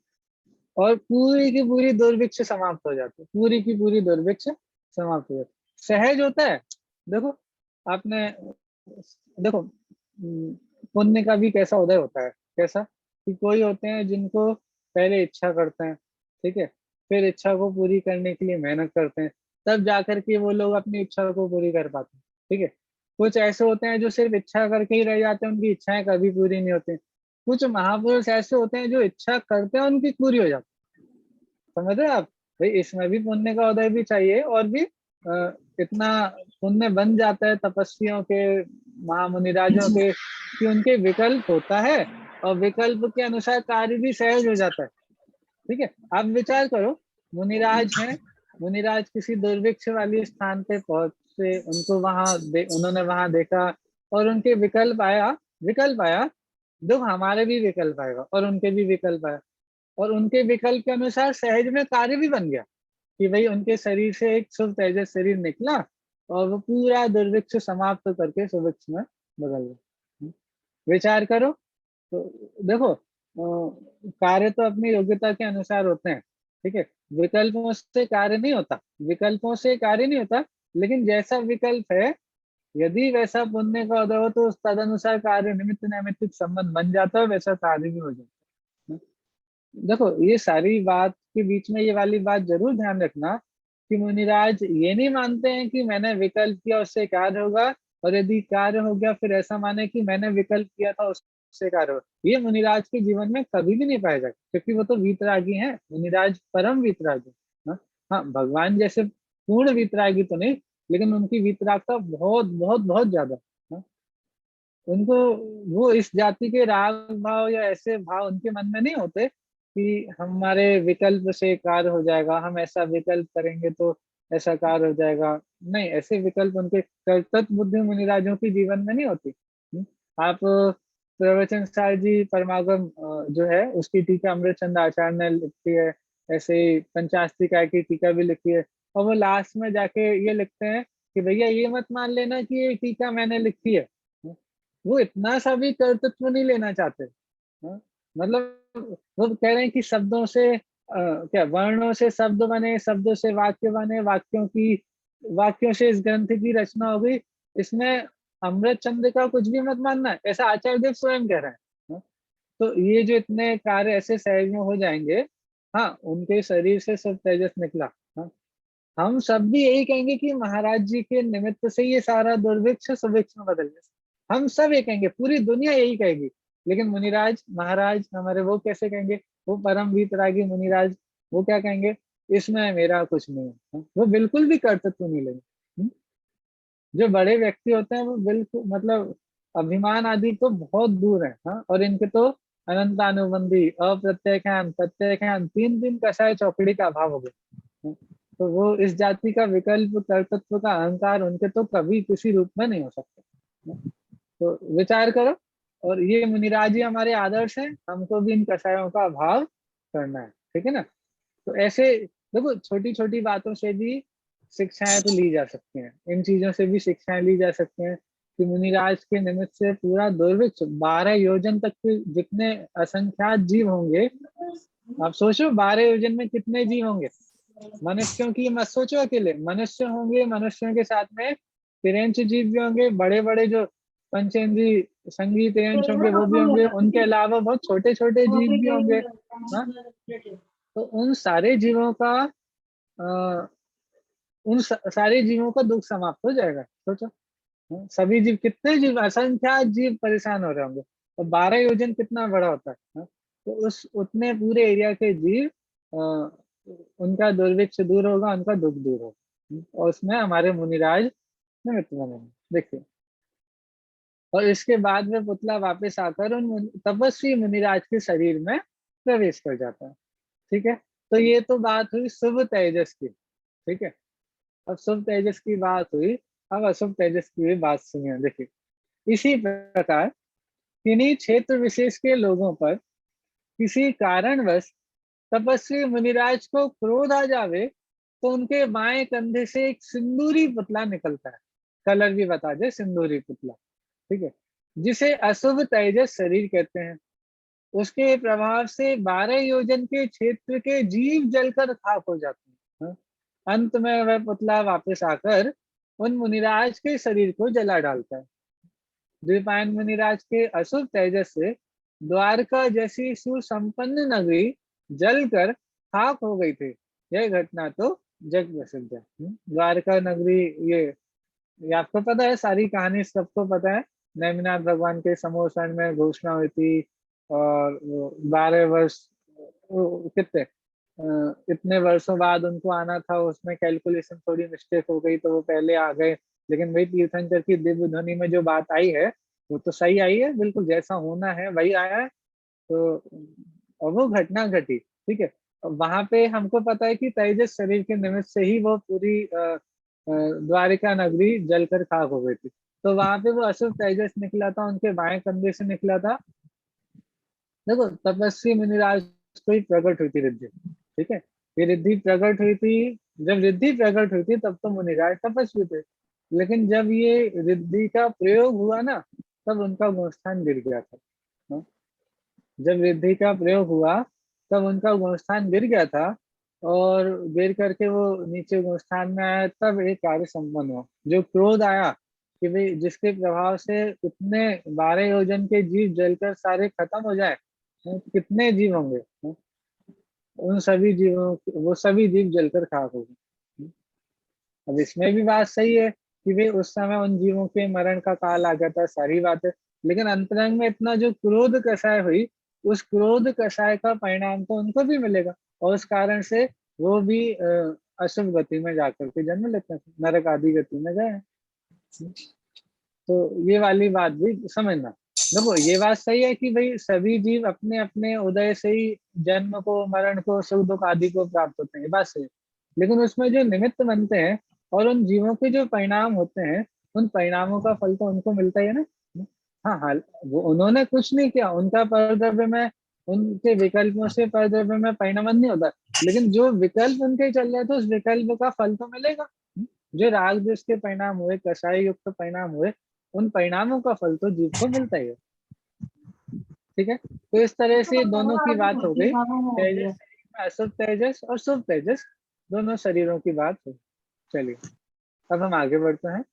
और पूरी की पूरी दुर्भिक्ष समाप्त हो जाती है, पूरी की पूरी दुर्भिक्ष समाप्त हो जाती है। सहज होता है। देखो, आपने देखो, पुण्य का भी कैसा उदय होता है, कैसा कि कोई होते हैं जिनको पहले इच्छा करते हैं, ठीक है, फिर इच्छा को पूरी करने के लिए मेहनत करते हैं, तब जाकर के वो लोग अपनी इच्छा को पूरी कर पाते हैं, ठीक है। कुछ ऐसे होते हैं जो सिर्फ इच्छा करके ही रह जाते हैं, उनकी इच्छाएं कभी पूरी नहीं होती। कुछ महापुरुष ऐसे होते हैं जो इच्छा करते हैं उनकी पूरी हो जाती है। समझ रहे हैं आप? भाई इसमें भी पुण्य का उदय भी चाहिए, और भी इतना पुण्य बन जाता है तपस्वियों के, महामुनिराजों के, कि उनके विकल्प होता है और विकल्प के अनुसार कार्य भी सहज हो जाता है, ठीक है। आप विचार करो, मुनिराज हैं, मुनिराज किसी दुर्भिक्ष वाली स्थान पे पहुंचे, उनको उन्होंने वहां देखा और उनके विकल्प आया, देखो हमारे भी विकल्प आएगा और उनके भी विकल्प आया, और उनके विकल्प के अनुसार सहज में कार्य भी बन गया कि भाई उनके शरीर से एक शुभ तेजस शरीर निकला और वो पूरा दुर्भिक्ष समाप्त करके सुभिक्ष में बदल गया। विचार करो तो देखो, कार्य तो अपनी योग्यता के अनुसार होते हैं, ठीक है, विकल्पों से कार्य नहीं होता, विकल्पों से कार्य नहीं होता, लेकिन जैसा विकल्प है, यदि वैसा पुण्य का उदय हो तो उस तदनुसार कार्य निमित्त नैमित्तिक संबंध बन जाता है, वैसा कार्य भी हो जाता है। देखो, ये सारी बात के बीच में ये वाली बात जरूर ध्यान रखना कि मुनिराज ये नहीं मानते हैं कि मैंने विकल्प किया उससे कार्य होगा, और यदि कार्य हो गया फिर ऐसा माने कि मैंने विकल्प किया था उससे कार्य होगा। ये मुनिराज के जीवन में कभी भी नहीं पाया जाएगा, क्योंकि वो तो वीतरागी हैं, मुनिराज परम वीतरागी। हाँ हाँ, भगवान जैसे पूर्ण वीतरागी तो नहीं, लेकिन उनकी वीतरागता बहुत बहुत बहुत ज्यादा। हाँ, उनको, वो इस जाति के राग भाव या ऐसे भाव उनके मन में नहीं होते कि हमारे विकल्प से कार्य हो जाएगा, हम ऐसा विकल्प करेंगे तो ऐसा कार्य हो जाएगा। नहीं, ऐसे विकल्प उनके कर्तव्य बुद्धि मुनिराजों के जीवन में नहीं होती। आप प्रवचन सार जी परमागम जो है उसकी टीका अमृतचंद आचार्य ने लिखी है, ऐसे ही पंचास्त्रिका की टीका भी लिखी है, और वो लास्ट में जाके ये लिखते हैं कि भैया ये मत मान लेना कि ये टीका मैंने लिखी है। वो इतना सा भी कर्तृत्व नहीं लेना चाहते। हाँ? मतलब वो कह रहे हैं कि शब्दों से क्या वर्णों से शब्द बने, शब्दों से वाक्य बने, वाक्यों से इस ग्रंथ की रचना हो गई, इसमें अमृत चंद्र का कुछ भी मत मानना, ऐसा आचार्य देव स्वयं कह रहे हैं। हाँ? तो ये जो इतने कार्य ऐसे सहज में हो जाएंगे, हाँ, उनके शरीर से सब तेजस निकला। हाँ? हम सब भी यही कहेंगे कि महाराज जी के निमित्त से ये सारा दुर्भिक्ष सुभिक्ष में बदल गया, हम सब ये कहेंगे, पूरी दुनिया यही कहेगी। लेकिन मुनिराज महाराज हमारे वो कैसे कहेंगे? वो परम वीतरागी मुनिराज, वो क्या कहेंगे? इसमें मेरा कुछ नहीं है। वो बिल्कुल भी कर्तृत्व नहीं लेंगे। जो बड़े व्यक्ति होते हैं वो बिल्कुल, मतलब अभिमान आदि तो बहुत दूर है। हाँ, और इनके तो अनंतानुबंधी, अप्रत्ययखान, प्रत्ययखान, तीन तीन कषाय चौकड़ी का अभाव हो गया। तो वो इस जाति का विकल्प कर्तृत्व का अहंकार उनके तो कभी किसी रूप में नहीं हो सकता। तो विचार करो, और ये मुनिराज जी हमारे आदर्श हैं, हमको भी इन कषायों का अभाव करना है, ठीक है ना। तो ऐसे देखो छोटी छोटी बातों से भी शिक्षाएं तो ली जा सकती हैं, इन चीजों से भी शिक्षाएं ली जा सकती हैं कि मुनिराज के निमित्त से पूरा दुर्भिक्ष 12 योजन तक के जितने असंख्यात जीव होंगे, आप सोचो 12 योजन में कितने जीव होंगे। मनुष्यों की मत सोचो, अकेले मनुष्य होंगे, मनुष्यों के साथ में तिरंच जीव भी होंगे, बड़े बड़े जो पंचेंद्री संगी तिरंच होंगे वो भी होंगे, उनके अलावा बहुत छोटे छोटे जीव भी होंगे। हाँ, तो उन सारे जीवों का सारे जीवों का दुख समाप्त हो जाएगा। सोचो, सभी जीव, कितने जीव, असंख्यात जीव परेशान हो रहे होंगे, और 12 योजन कितना बड़ा होता है। तो उस उतने पूरे एरिया के जीव, उनका दुर्भिक्ष दूर होगा, उनका दुख दूर होगा, और उसमें हमारे मुनिराज निमित्त बनेंगे। देखिए, और इसके बाद में पुतला वापस आकर उन तपस्वी मुनिराज के शरीर में प्रवेश कर जाता है। ठीक है, तो ये तो बात हुई शुभ तेजस की। ठीक है, अब शुभ तेजस की बात हुई, अब अशुभ तेजस की भी बात सुनिए। देखिए, इसी प्रकार किन्हीं क्षेत्र विशेष के लोगों पर किसी कारणवश तपस्वी मुनिराज को क्रोध आ जावे तो उनके बाएं कंधे से एक सिंदूरी पुतला निकलता है। कलर भी बता दे, सिंदूरी पुतला, ठीक है, जिसे अशुभ तेजस शरीर कहते हैं। उसके प्रभाव से 12 योजन के क्षेत्र के जीव जलकर खाक हो जाते हैं। अंत में वह पुतला वापस आकर उन मुनिराज के शरीर को जला डालता है। द्विपायन मुनिराज के अशुभ तेजस से द्वारका जैसी सुसंपन्न नगरी जलकर खाक हो गई थी। यह घटना तो जग प्रसिद्ध है। द्वारका नगरी, ये आपको पता है, सारी कहानी सबको पता है। नेमिनाथ भगवान के समोषण में घोषणा हुई थी, और 12 वर्ष, कितने इतने वर्षों बाद उनको आना था, उसमें कैलकुलेशन थोड़ी मिस्टेक हो गई तो वो पहले आ गए। लेकिन वही तीर्थंकर की दिव्य ध्वनि में जो बात आई है वो तो सही आई है, बिल्कुल जैसा होना है वही आया है। तो और वो घटना घटी, ठीक है। वहां पे हमको पता है कि तेजस शरीर के निमित्त से ही वो पूरी द्वारिका नगरी जलकर खाक हो गई थी। तो वहां पे वो अशुभ तेजस निकला था, उनके बाएं कंधे से निकला था। देखो, तपस्वी मुनिराज को ही प्रकट हुई थी रिद्धि, ठीक है। ये रिद्धि प्रकट हुई थी, जब रिद्धि प्रकट हुई थी तब तो मुनिराज तपस्वी थे, लेकिन जब ये रिद्धि का प्रयोग हुआ ना, तब उनका गोस्थान गिर गया था। हाँ? जब रिद्धि का प्रयोग हुआ तब उनका गोस्थान गिर गया था, और गिर करके वो नीचे गोस्थान में आया, तब एक कार्य संपन्न हुआ। जो क्रोध आया कि भाई जिसके प्रभाव से इतने 12 योजन के जीव जलकर सारे खत्म हो जाए, तो कितने जीव होंगे, उन सभी जीवों, वो सभी जीव जलकर खाक हो गए। अब इसमें भी बात सही है कि भाई उस समय उन जीवों के मरण का काल आ गया था, सारी बात है। लेकिन अंतरंग में इतना जो क्रोध कषाय हुई, उस क्रोध कषाय का परिणाम तो उनको भी मिलेगा, और उस कारण से वो भी अशुभ गति में जाकर के जन्म लेते हैं, नरक आदि गति में गए। तो ये वाली बात भी समझना। देखो, ये बात सही है कि भाई सभी जीव अपने अपने उदय से ही जन्म को, मरण को, सुख दुख आदि को प्राप्त होते हैं, ये बात सही है। लेकिन उसमें जो निमित्त बनते हैं और उन जीवों के जो परिणाम होते हैं, उन परिणामों का फल तो उनको मिलता ही है ना। हाँ हाँ, वो उन्होंने कुछ नहीं किया, उनका परद्रव्य में, उनके विकल्पों से परद्रव्य में परिणमन नहीं होता, लेकिन जो विकल्प उनके चल रहे थे उस विकल्प का फल तो मिलेगा। जो राग द्वेष के परिणाम हुए, कषाय युक्त परिणाम हुए, उन परिणामों का फल तो जीव को मिलता ही है। ठीक है, तो इस तरह से दोनों की बात हो गई, तेजस शरीर में अशुभ तेजस और शुभ तेजस दोनों शरीरों की बात हो। चलिए, अब हम आगे बढ़ते हैं।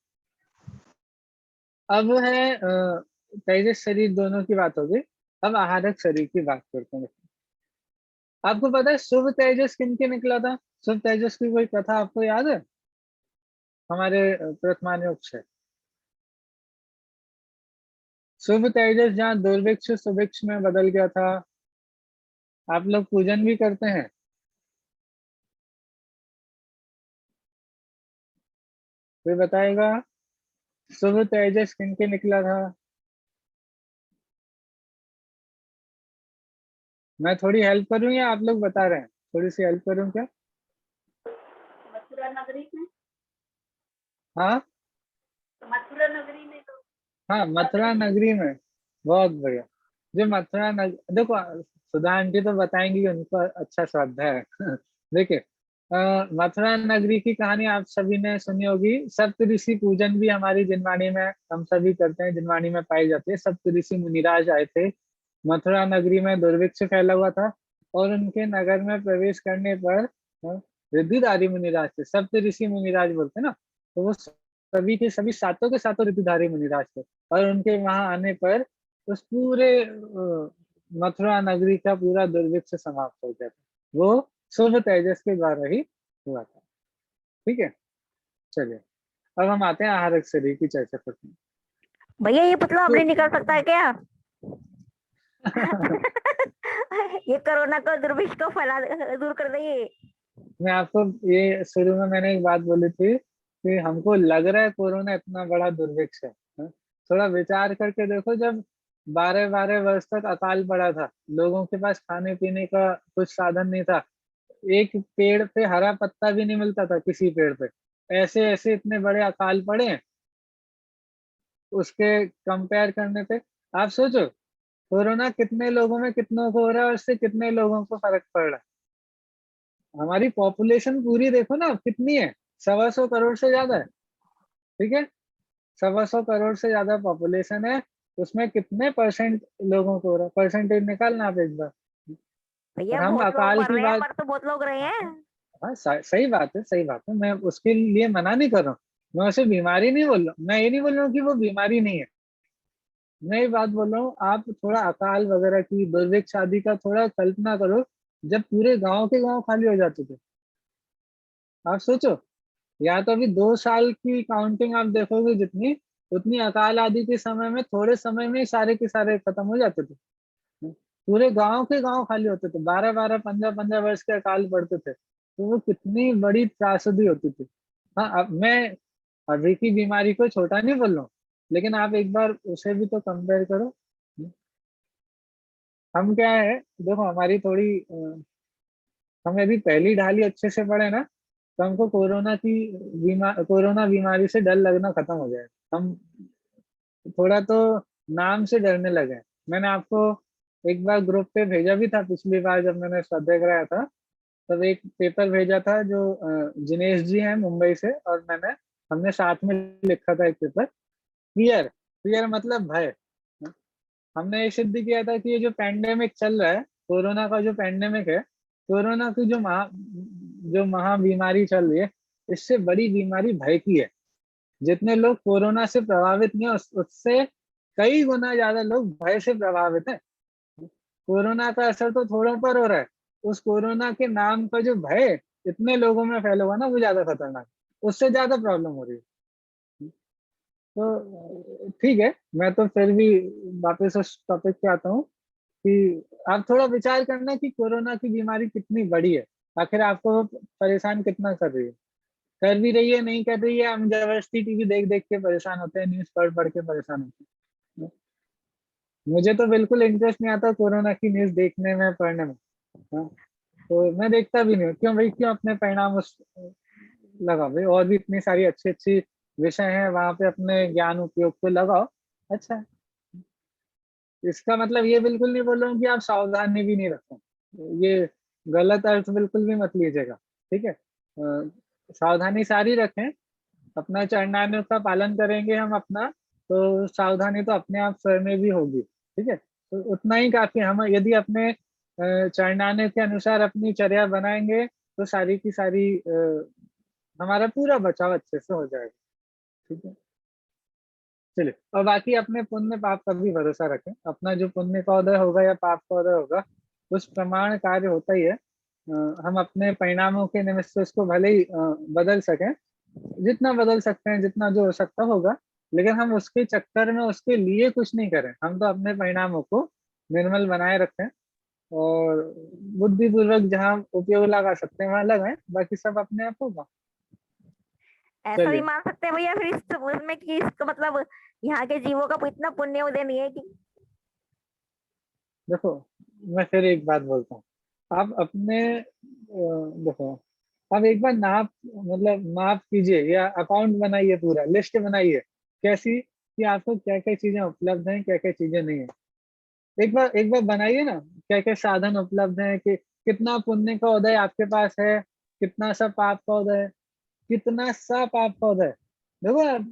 अब है तेजस शरीर दोनों की बात हो गई, अब आहारक शरीर की बात करते हैं। आपको पता है शुभ तेजस किनके निकला था? शुभ तेजस की कोई कथा आपको याद है? हमारे प्रथमानुज है। शुभ तेजस जहाँ दुर्भिक्ष सुभिक्ष में बदल गया था, आप लोग पूजन भी करते हैं। कोई बताएगा शुभ तेजस किनके निकला था? मैं थोड़ी हेल्प करूं या आप लोग बता रहे हैं? थोड़ी सी हेल्प करूं क्या? मथुरा नगरी में, हाँ, मथुरा नगरी में तो हाँ, मथुरा नगरी में। बहुत बढ़िया। जो मथुरा देखो, सुधा आंटी तो बताएंगी, उनको अच्छा श्रद्धा है। देखिए, मथुरा नगरी की कहानी आप सभी ने सुनी होगी। सप्तऋषि पूजन भी हमारी जिनवाणी में हम सभी करते हैं, जिनवाणी में पाई जाती है। सप्तऋषि मुनिराज आए थे मथुरा नगरी में, दुर्भिक्ष फैला हुआ था, और उनके नगर में प्रवेश करने पर रिद्धिधारी मुनिराज थे। सप्तऋषि मुनिराज बोलते हैं ना, तो वो सभी के सातों रिद्धिधारी मुनिराज थे। और उनके वहां आने पर उस पूरे मथुरा नगरी का पूरा दुर्भिक्ष समाप्त हो गया था। वो शुभ तेजस के द्वारा ही हुआ था। ठीक है, चलिए अब हम आते हैं आहारक शरीर की चर्चा करते हैं। भैया ये पुतला अब तो नहीं निकल सकता है क्या? ये कोरोना को दुर्भिक्ष को फैला दूर कर देगी। मैं आपको ये शुरू में मैंने एक बात बोली थी कि हमको लग रहा है कोरोना इतना बड़ा दुर्भिक्ष है। थोड़ा विचार करके देखो, जब 12-12 वर्ष तक अकाल पड़ा था, लोगों के पास खाने पीने का कुछ साधन नहीं था, एक पेड़ पे हरा पत्ता भी नहीं मिलता था किसी पेड़ पे, ऐसे ऐसे इतने बड़े अकाल पड़े हैं। उसके कंपेयर करने पे आप सोचो, कोरोना कितने लोगों में कितनों को हो रहा है और उससे कितने लोगों को फर्क पड़ रहा है। हमारी पॉपुलेशन पूरी देखो ना कितनी है, 125 करोड़ से ज्यादा है। ठीक है, 125 करोड़ से ज्यादा पॉपुलेशन है, उसमें कितने परसेंट लोगों को हो रहा है, परसेंटेज निकालना आप एक बार। भैया और हम बहुत लोग अकाल मर की रहे हैं, बात, मर तो बहुत लोग रहे हैं। हाँ सही बात है, सही बात है, मैं उसके लिए मना नहीं कर रहा हूँ, मैं उसे बीमारी नहीं बोल रहा हूँ, मैं ये नहीं बोल रहा हूँ कि वो बीमारी नहीं है। मैं ये बात बोल रहा हूँ, आप थोड़ा अकाल वगैरह की, दुर्भिक्ष आदि का थोड़ा कल्पना करो, जब पूरे गांव के गांव खाली हो जाते थे। आप सोचो, या तो अभी 2 साल की काउंटिंग आप देखोगे जितनी, उतनी अकाल आदि के समय में थोड़े समय में ही सारे के सारे खत्म हो जाते थे। पूरे गांव के गांव खाली होते थे, 12-12, 15-15 वर्ष के अकाल पड़ते थे, तो वो कितनी बड़ी त्रासदी होती थी। हाँ, अब मैं अभी की बीमारी को छोटा नहीं बोल रहा हूँ, लेकिन आप एक बार उसे भी तो कंपेयर करो। हम क्या है, देखो हमारी थोड़ी हम यदि पहली ढाली अच्छे से पढ़े ना, तो हमको कोरोना बीमारी से डर लगना खत्म हो जाएगा। हम थोड़ा तो नाम से डरने लगे हैं। मैंने आपको एक बार ग्रुप पे भेजा भी था, पिछली बार जब मैंने स्वाध्याय कराया था, तब एक पेपर भेजा था जो जिनेश जी हैं मुंबई से, और हमने साथ में लिखा था एक पेपर, फियर। फियर मतलब भय। हमने ये सिद्ध किया था कि ये जो पैंडेमिक चल रहा है, कोरोना का जो पैंडेमिक है, कोरोना की जो महा बीमारी चल रही है, इससे बड़ी बीमारी भय की है। जितने लोग कोरोना से प्रभावित नहीं है, उससे कई गुना ज्यादा लोग भय से प्रभावित है। कोरोना का असर तो थोड़ों पर हो रहा है, उस कोरोना के नाम का जो भय इतने लोगों में फैला हुआ ना, वो ज्यादा खतरनाक, उससे ज्यादा प्रॉब्लम हो रही है। तो ठीक है, मैं तो फिर भी वापस उस टॉपिक पे आता हूँ कि आप थोड़ा विचार करना कि कोरोना की बीमारी कितनी बड़ी है, आखिर आपको वो परेशान कितना कर रही है, कर भी रही है, नहीं कर रही है। हम जबरदस्ती टीवी देख देख के परेशान होते हैं, न्यूज पढ़ पढ़ के परेशान होते हैं। मुझे तो बिल्कुल इंटरेस्ट नहीं आता कोरोना की न्यूज देखने में, पढ़ने में। हाँ, तो मैं देखता भी नहीं हूँ। क्यों भाई, क्यों अपने परिणाम उस लगाओ भाई, और भी इतनी सारी अच्छी अच्छी विषय हैं वहां पे, अपने ज्ञान उपयोग पे लगाओ। अच्छा है। इसका मतलब ये बिल्कुल नहीं बोल रहा हूँ कि आप सावधानी भी नहीं रखें, ये गलत अर्थ बिल्कुल भी मत लीजिएगा। ठीक है, सावधानी सारी रखें, अपना चरणान्यों का पालन करेंगे हम अपना, तो सावधानी तो अपने आप स्वयं में भी होगी। ठीक है, तो उतना ही काफी। हम यदि अपने चरणान्यों के अनुसार अपनी चर्या बनाएंगे, तो सारी की सारी हमारा पूरा बचाव अच्छे से हो जाएगा। ठीक है, चलिए। और बाकी अपने पुण्य पाप का भी भरोसा रखें, अपना जो पुण्य का उदय होगा या पाप का उदय होगा, उस प्रमाण कार्य होता ही है। हम अपने परिणामों के निमित्त से उसको भले ही बदल सकें, जितना बदल सकते हैं, जितना जो हो सकता होगा, लेकिन हम उसके चक्कर में उसके लिए कुछ नहीं करें। हम तो अपने परिणामों को निर्मल बनाए रखें, और बुद्धिपूर्वक जहाँ उपयोग लगा सकते हैं वहां लगाएं, बाकी सब अपने आप होगा। ऐसा भी चलिए, मान सकते हैं भैया फिर इस उसमें कि इसका मतलब यहाँ के जीवों का इतना पुण्य उदय नहीं है कि। देखो मैं फिर एक बात बोलता हूँ, आप अपने देखो, आप एक बार नाप मतलब माफ कीजिए, या अकाउंट बनाइए, पूरा लिस्ट बनाइए, कैसी कि आपको क्या क्या चीजें उपलब्ध हैं, क्या क्या चीजें नहीं है। एक बार बनाइए ना, क्या क्या साधन उपलब्ध हैं, कि कितना पुण्य का उदय आपके पास है, कितना सा पाप का उदय है, कितना सा पाप का उदय है। देखो आप,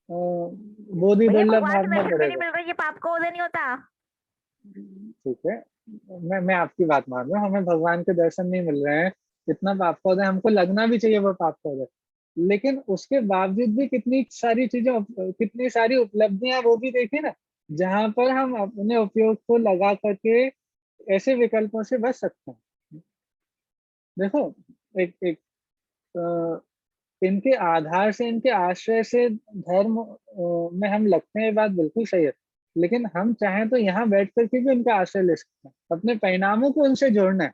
बोधि भैया दुर्लभ भगवान से भागना दर्शन भी नहीं पड़ेगा। मिल रहा, ये पाप का उदय नहीं होता। ठीक है, मैं आपकी बात मान रहा हूँ, हमें भगवान के दर्शन नहीं मिल रहे हैं, कितना पाप का उदय, हमको लगना भी चाहिए वो पाप का उदय, लेकिन उसके बावजूद भी कितनी सारी चीजें, कितनी सारी उपलब्धियां, वो भी देखिए ना, जहां पर हम अपने उपयोग को लगा करके ऐसे विकल्पों से बच सकते हैं। देखो, एक एक इनके आधार से, इनके आश्रय से धर्म में हम लगते हैं, ये बात बिल्कुल सही है, लेकिन हम चाहें तो यहाँ बैठ करके भी उनका आश्रय ले सकते हैं, अपने परिणामों को उनसे जोड़ना है,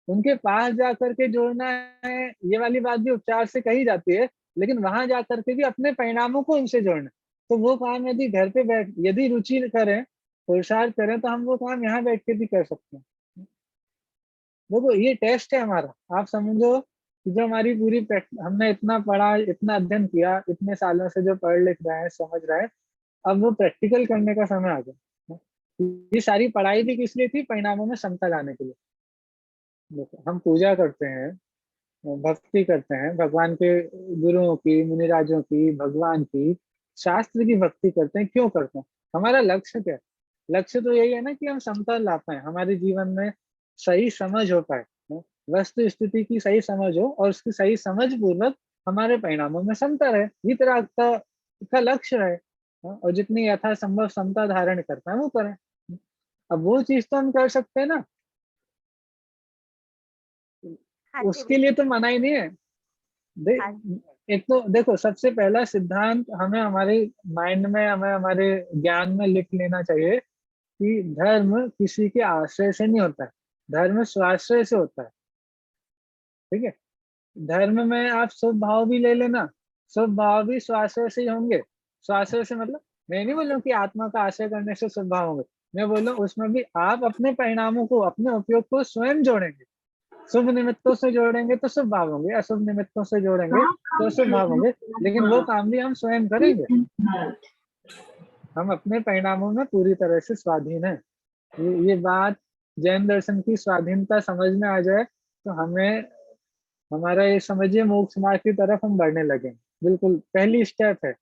उनके पास जा करके जोड़ना है। ये वाली बात भी उपचार से कही जाती है, लेकिन वहां जा करके भी अपने परिणामों को उनसे जोड़ना है। तो वो काम यदि घर पे बैठ, यदि रुचि करें, पुरुषार्थ करें, तो हम वो काम यहाँ बैठ के भी कर सकते हैं। देखो, ये टेस्ट है हमारा, आप समझो कि जो हमारी पूरी हमने इतना पढ़ा, इतना अध्ययन किया, इतने सालों से जो पढ़ लिख रहे हैं, समझ रहे हैं, अब वो प्रैक्टिकल करने का समय आ गया। ये सारी पढ़ाई भी किस लिए थी? परिणामों में समता लाने के लिए। देखो, हम पूजा करते हैं, भक्ति करते हैं, भगवान के गुरुओं की, मुनिराजों की, भगवान की, शास्त्र की भक्ति करते हैं। क्यों करते हैं? हमारा लक्ष्य क्या है? लक्ष्य तो यही है ना कि हम समता ला पाए, हमारे जीवन में सही समझ हो पाए, वस्तु स्थिति की सही समझ हो, और उसकी सही समझ पूर्वक हमारे परिणामों में समता रहे, वितरागता का लक्ष्य रहे, और जितनी यथासंभव समता धारण करता है वो करें। अब वो चीज तो हम कर सकते हैं ना, हाँ जी उसके लिए तो मना ही नहीं है। हाँ एक तो देखो, सबसे पहला सिद्धांत हमें हमारे माइंड में, हमें हमारे ज्ञान में लिख लेना चाहिए कि धर्म किसी के आश्रय से नहीं होता है, धर्म स्वाश्रय से होता है। ठीक है, धर्म में आप शुभ भाव भी ले लेना, शुभ भाव भी स्वाश्रय से ही होंगे। स्वाश्रय से मतलब, मैं नहीं बोल रहा हूँ कि आत्मा का आश्रय करने से शुभ भाव होंगे, मैं बोल रहा हूँ उसमें भी आप अपने परिणामों को, अपने उपयोग को स्वयं जोड़ेंगे। शुभ निमित्तों से जोड़ेंगे तो शुभ भाव होंगे, अशुभ निमित्तों से जोड़ेंगे तो अशुभ भाव होंगे, लेकिन वो काम भी हम स्वयं करेंगे। हम अपने परिणामों में पूरी तरह से स्वाधीन है। ये बात जैन दर्शन की स्वाधीनता समझ में आ जाए तो हमें, हमारा ये समझिए, मोक्ष मार्ग की तरफ हम बढ़ने लगे। बिल्कुल पहली स्टेप है,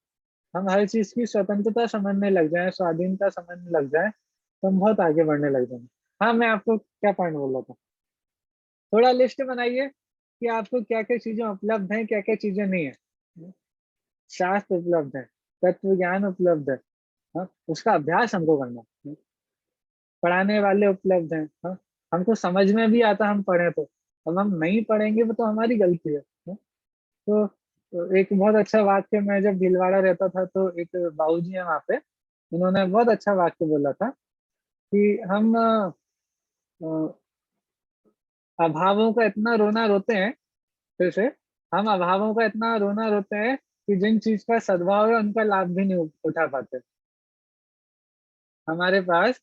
हम हर चीज की स्वतंत्रता समझने लग जाए, स्वाधीनता समझने लग जाए, तो हम बहुत आगे बढ़ने लग जाएंगे। हाँ, मैं आपको क्या पॉइंट बोल रहा था, थोड़ा लिस्ट बनाइए कि आपको क्या क्या चीजें उपलब्ध हैं, क्या क्या चीजें नहीं है। शास्त्र उपलब्ध है, तत्व ज्ञान उपलब्ध है, हाँ, उसका अभ्यास हमको करना है। पढ़ाने वाले उपलब्ध हैं, हाँ, हमको समझ में भी आता, हम पढ़े तो। अब हम नहीं पढ़ेंगे वो तो हमारी गलती है, हाँ? तो एक बहुत अच्छा वाक्य, मैं जब भीलवाड़ा रहता था तो एक बाबूजी है वहाँ पे, उन्होंने बहुत अच्छा वाक्य बोला था कि हम अभावों का इतना रोना रोते हैं, फिर से, हम अभावों का इतना रोना रोते हैं कि जिन चीज का सद्भाव है उनका लाभ भी नहीं उठा पाते। हमारे पास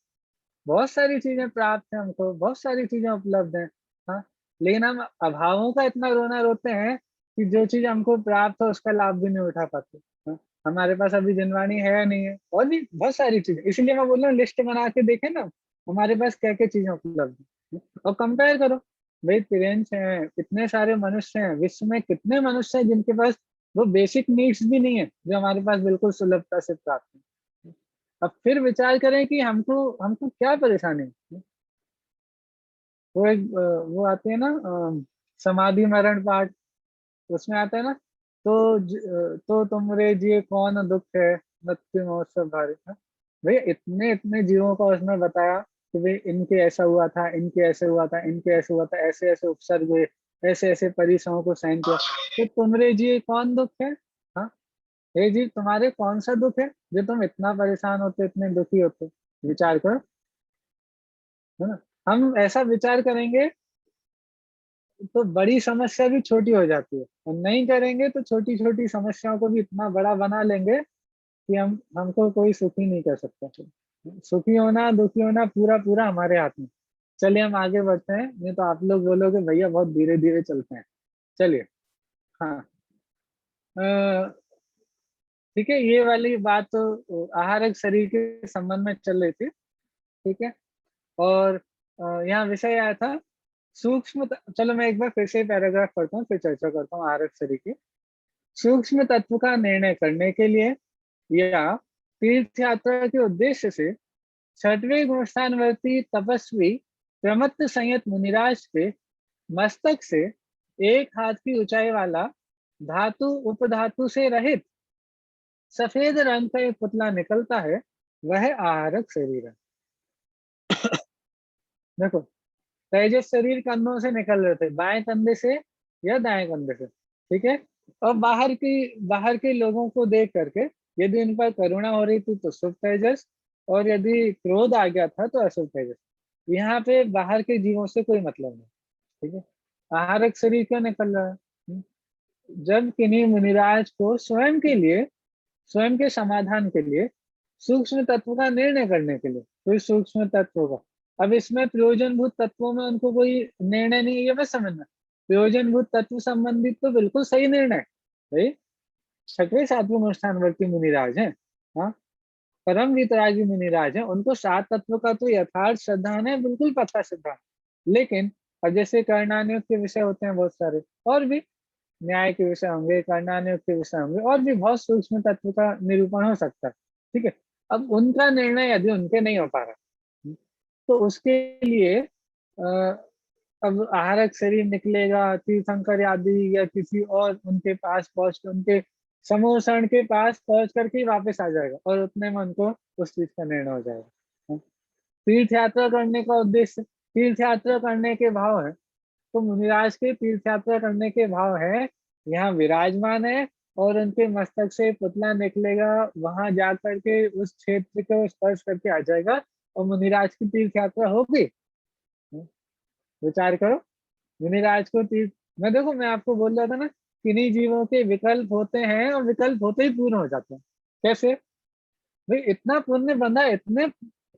बहुत सारी चीजें प्राप्त है, हमको बहुत सारी चीजें उपलब्ध हैं, हाँ, लेकिन हम अभावों का इतना रोना रोते हैं कि जो चीज हमको प्राप्त हो उसका लाभ भी नहीं उठा पाते, हाँ? हमारे पास अभी जनवाणी है या नहीं है, और भी बहुत सारी चीजें, इसलिए मैं बोल रहा हूँ लिस्ट बना के देखें ना हमारे पास क्या क्या चीजें उपलब्ध है, और कंपेयर करो। भाई, तिरंज हैं, कितने सारे मनुष्य हैं विश्व में, कितने मनुष्य हैं जिनके पास वो बेसिक नीड्स भी नहीं है जो हमारे पास बिल्कुल सुलभता से प्राप्त है। अब फिर विचार करें कि हमको हमको क्या परेशानी है। वो एक वो आते हैं ना, समाधि मरण पाठ, उसमें आता है ना, तो तुमरे जिए कौन दुख है, मृत्यु महोत्सव भारी, हाँ? भैया, इतने इतने जीवों का उसमें बताया कि भाई इनके ऐसा हुआ था, इनके ऐसे हुआ था, इनके ऐसे हुआ था, ऐसे ऐसे उपसर्ग हुए, ऐसे ऐसे परिसरों को सहन किया, तो तुमरे जिए कौन दुख है, हाँ? हे जी, तुम्हारे कौन सा दुख है जो तुम इतना परेशान होते, इतने दुखी होते? विचार करो, है ना? हम ऐसा विचार करेंगे तो बड़ी समस्या भी छोटी हो जाती है, और नहीं करेंगे तो छोटी छोटी समस्याओं को भी इतना बड़ा बना लेंगे कि हमको कोई सुखी नहीं कर सकता। सुखी होना, दुखी होना पूरा पूरा हमारे हाथ में। चलिए हम आगे बढ़ते हैं, नहीं तो आप लोग बोलोगे भैया बहुत धीरे धीरे चलते हैं। चलिए, हाँ, ठीक है, ये वाली बात तो आहारक शरीर के संबंध में चल रही थी। ठीक है, और यहाँ विषय आया था सूक्ष्म चलो मैं एक बार फिर से पैराग्राफ पढ़ता हूँ, फिर चर्चा करता हूँ आहारक शरीर की। सूक्ष्म तत्व का निर्णय करने के लिए या तीर्थ यात्रा के उद्देश्य से छठवें गुणस्थानवर्ती तपस्वी प्रमत्त संयत मुनिराज के मस्तक से एक हाथ की ऊंचाई वाला धातु उपधातु से रहित सफेद रंग का एक पुतला निकलता है, वह आहारक शरीर है। देखो, तेजस शरीर कंधों से निकल रहे थे, बाएं कंधे से या दाएं कंधे से। ठीक है, और बाहर के लोगों को देख करके यदि उन पर करुणा हो रही थी तो शुभ तेजस, और यदि क्रोध आ गया था तो अशुभ तेजस। यहाँ पे बाहर के जीवों से कोई मतलब नहीं। ठीक है, आहारक शरीर क्यों निकल रहा है? जब किन्हीं मुनिराज को स्वयं के समाधान के लिए सूक्ष्म तत्व का निर्णय करने के लिए कोई सूक्ष्म तत्व होगा। अब इसमें प्रयोजनभूत तत्वों में उनको कोई निर्णय नहीं है, ये मत समझना। प्रयोजनभूत तत्व संबंधित तो बिल्कुल सही निर्णय भाई, छठवें सातवें अनुष्ठानवर्ती मुनिराज हैं, हाँ, परम वितरागी मुनिराज हैं, उनको सात तत्व का तो यथार्थ श्रद्धान है, बिल्कुल पक्का श्रद्धान। लेकिन अब जैसे कर्णानुयुक्त के विषय होते हैं बहुत सारे, और भी न्याय के विषय होंगे, कर्णानुयुक्त के विषय होंगे, और भी बहुत सूक्ष्म तत्व का निरूपण हो सकता है। ठीक है, अब उनका निर्णय यदि उनके नहीं हो पा रहा तो उसके लिए अब आहारक शरीर निकलेगा, तीर्थंकर आदि या किसी और उनके पास पहुंच कर, उनके समूह शरण के पास पहुंच करके ही वापस आ जाएगा, और उतने में उनको उस चीज का निर्णय हो जाएगा। तीर्थ यात्रा करने का उद्देश्य, तीर्थ यात्रा करने के भाव है, तो मुनिराज के तीर्थ यात्रा करने के भाव है, यहाँ विराजमान है और उनके मस्तक से पुतला निकलेगा, वहां जा करके उस क्षेत्र को स्पर्श करके आ जाएगा और मुनिराज की तीर्थ यात्रा होगी। विचार करो, मुनिराज को तीर्थ, मैं आपको बोल रहा था ना, किन्हीं जीवों के विकल्प होते हैं और विकल्प होते ही पूर्ण हो जाते हैं। कैसे भाई? इतना पुण्य बंधा, इतने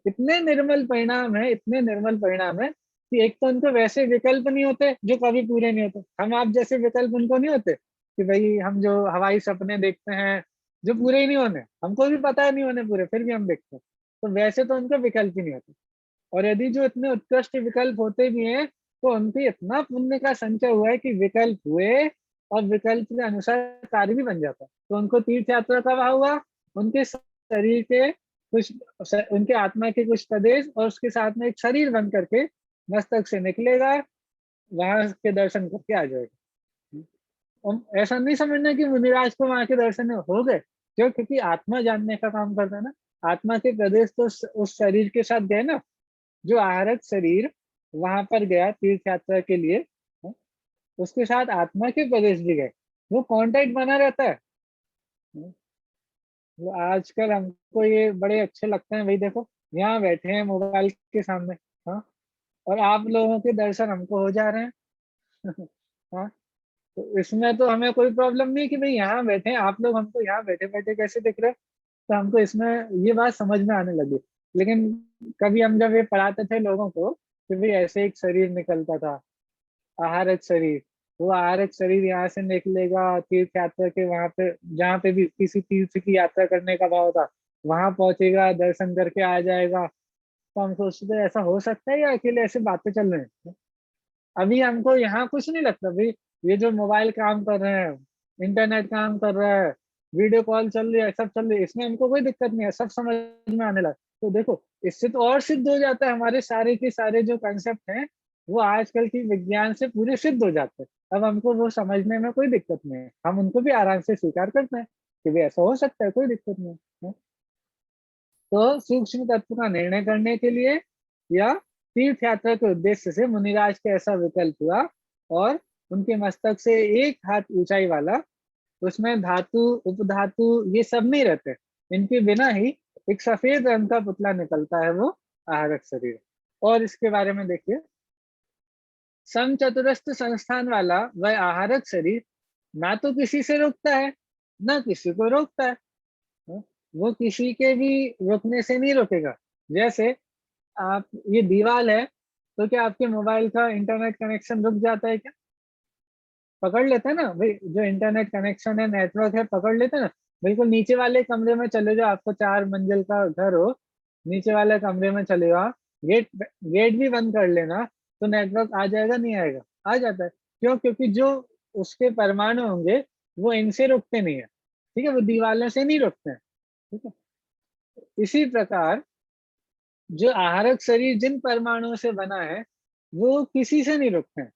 इतने निर्मल परिणाम है, इतने निर्मल परिणाम है कि एक तो उनको वैसे विकल्प नहीं होते जो कभी पूरे नहीं होते। हम आप जैसे विकल्प उनको नहीं होते कि भाई हम जो हवाई सपने देखते हैं जो पूरे ही नहीं होने, हमको भी पता है नहीं होने पूरे, फिर भी हम देखते हैं, तो वैसे तो उनके विकल्प ही नहीं होते। और यदि जो इतने उत्कृष्ट विकल्प होते भी हैं तो उनके इतना पुण्य का संचय हुआ है कि विकल्प हुए और विकल्प के अनुसार कार्य भी बन जाता है। तो उनको तीर्थ यात्रा का भाव हुआ, उनके शरीर के कुछ, उनके आत्मा के कुछ प्रदेश और उसके साथ में एक शरीर बन करके मस्तक से निकलेगा, वहां के दर्शन करके आ जाएगा। और ऐसा नहीं समझना कि मुनिराज को वहां के दर्शन हो गए, क्यों? क्योंकि आत्मा जानने का काम करता है ना, आत्मा के प्रदेश तो उस शरीर के साथ गए ना, जो आहारक शरीर वहां पर गया तीर्थ यात्रा के लिए, उसके साथ आत्मा के प्रदेश भी गए, वो कांटेक्ट बना रहता है। वो आजकल हमको ये बड़े अच्छे लगते हैं भाई, देखो यहाँ बैठे हैं मोबाइल के सामने, हाँ, और आप लोगों के दर्शन हमको हो जा रहे हैं। हाँ, तो इसमें तो हमें कोई प्रॉब्लम नहीं कि भाई यहाँ बैठे हैं आप लोग, हमको यहाँ बैठे बैठे कैसे दिख रहे हैं, तो हमको इसमें ये बात समझ में आने लगी। लेकिन कभी हम जब ये पढ़ाते थे लोगों को कि भाई ऐसे एक शरीर निकलता था, आहारक शरीर, वो आहारक शरीर यहाँ से निकलेगा तीर्थ यात्रा के, वहां पे जहाँ पे भी किसी तीर्थ की यात्रा करने का भाव था वहां पहुंचेगा, दर्शन करके आ जाएगा। तो हम सोचते थे ऐसा हो सकता है या अकेले ऐसे बातें चल रहे हैं? अभी हमको यहाँ कुछ नहीं लगता भाई, ये जो मोबाइल काम कर रहे हैं, इंटरनेट काम कर रहा है, वीडियो कॉल चल रही है, सब चल रही है, इसमें हमको कोई दिक्कत नहीं है, सब समझ में आने लगा। तो देखो, इससे तो और सिद्ध हो जाता है, हमारे सारे के सारे जो कंसेप्ट हैं वो आजकल की विज्ञान से पूरे सिद्ध हो जाते हैं। अब हमको वो समझने में कोई दिक्कत नहीं है, हम उनको भी आराम से स्वीकार करते हैं कि भाई ऐसा हो सकता है, कोई दिक्कत नहीं है। तो सूक्ष्म तत्व का निर्णय करने के लिए या तीर्थ यात्रा के उद्देश्य से मुनिराज का ऐसा विकल्प हुआ, और उनके मस्तक से एक हाथ ऊंचाई वाला, उसमें धातु उपधातु ये सब नहीं रहते, इनके बिना ही एक सफेद रंग का पुतला निकलता है, वो आहारक शरीर। और इसके बारे में देखिए, समचतुरस्थ संस्थान वाला वह आहारक शरीर ना तो किसी से रुकता है ना किसी को रोकता है, वो किसी के भी रुकने से नहीं रुकेगा। जैसे आप, ये दीवार है, तो क्या आपके मोबाइल का इंटरनेट कनेक्शन रुक जाता है क्या? पकड़ लेते हैं ना भाई, जो इंटरनेट कनेक्शन है, नेटवर्क है, पकड़ लेते हैं ना। बिल्कुल नीचे वाले कमरे में चले जाओ, आपको 4 मंजिल का घर हो, नीचे वाले कमरे में चले जाओ, गेट गेट भी बंद कर लेना, तो नेटवर्क आ जाएगा नहीं आएगा? आ जाता है। क्यों? क्योंकि जो उसके परमाणु होंगे वो इनसे रुकते नहीं है, ठीक है, वो दीवारों से नहीं रुकते हैं, ठीक है। इसी प्रकार जो आहारक शरीर जिन परमाणुओं से बना है वो किसी से नहीं रुकते हैं,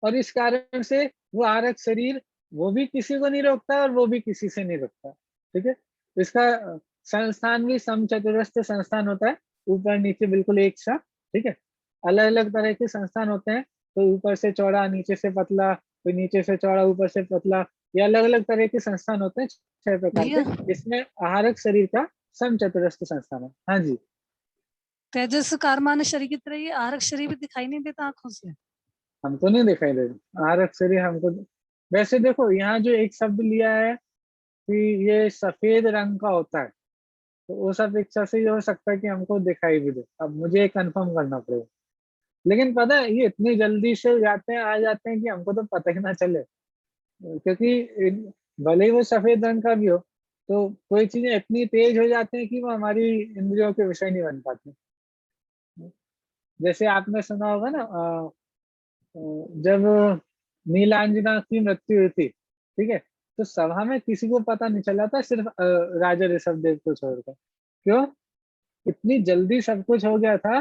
और इस कारण से वो आहारक शरीर वो भी किसी को नहीं रोकता और वो भी किसी से नहीं रुकता, ठीक है। इसका संस्थान भी समचतुरस्र संस्थान होता है, ऊपर नीचे बिल्कुल एक सा, ठीक है। अलग अलग तरह के संस्थान होते हैं, तो ऊपर से चौड़ा नीचे से पतला, फिर नीचे से चौड़ा ऊपर से पतला, ये अलग अलग तरह के संस्थान होते हैं, 6 प्रकार भैया के। इसमें आहारक शरीर का समचतुरस्र संस्थान है। हाँ जी। तेजस कारमान शरीर की तरह ये आरक शरीर भी दिखाई नहीं देता आंखों से। हमको नहीं दिखाई दे रहा आहारक शरीर हमको। वैसे देखो यहाँ जो एक शब्द लिया है कि ये सफेद रंग का होता है, तो उस अपेक्षा से ये हो सकता है कि हमको दिखाई भी दे। अब मुझे कंफर्म करना पड़ेगा, लेकिन पता है ये इतनी जल्दी से जाते हैं आ जाते हैं कि हमको तो पता ही ना चले, क्योंकि भले ही वो सफेद रंग का भी हो, तो कोई चीजें इतनी तेज हो जाती हैं कि वो हमारी इंद्रियों के विषय नहीं बन पाती। जैसे आपने सुना होगा ना, जब नीलांजना की मृत्यु हुई थी, ठीक है, तो सभा में किसी को पता नहीं चला था, सिर्फ राजा ऋषभदेव को छोड़कर। क्यों? इतनी जल्दी सब कुछ हो गया था।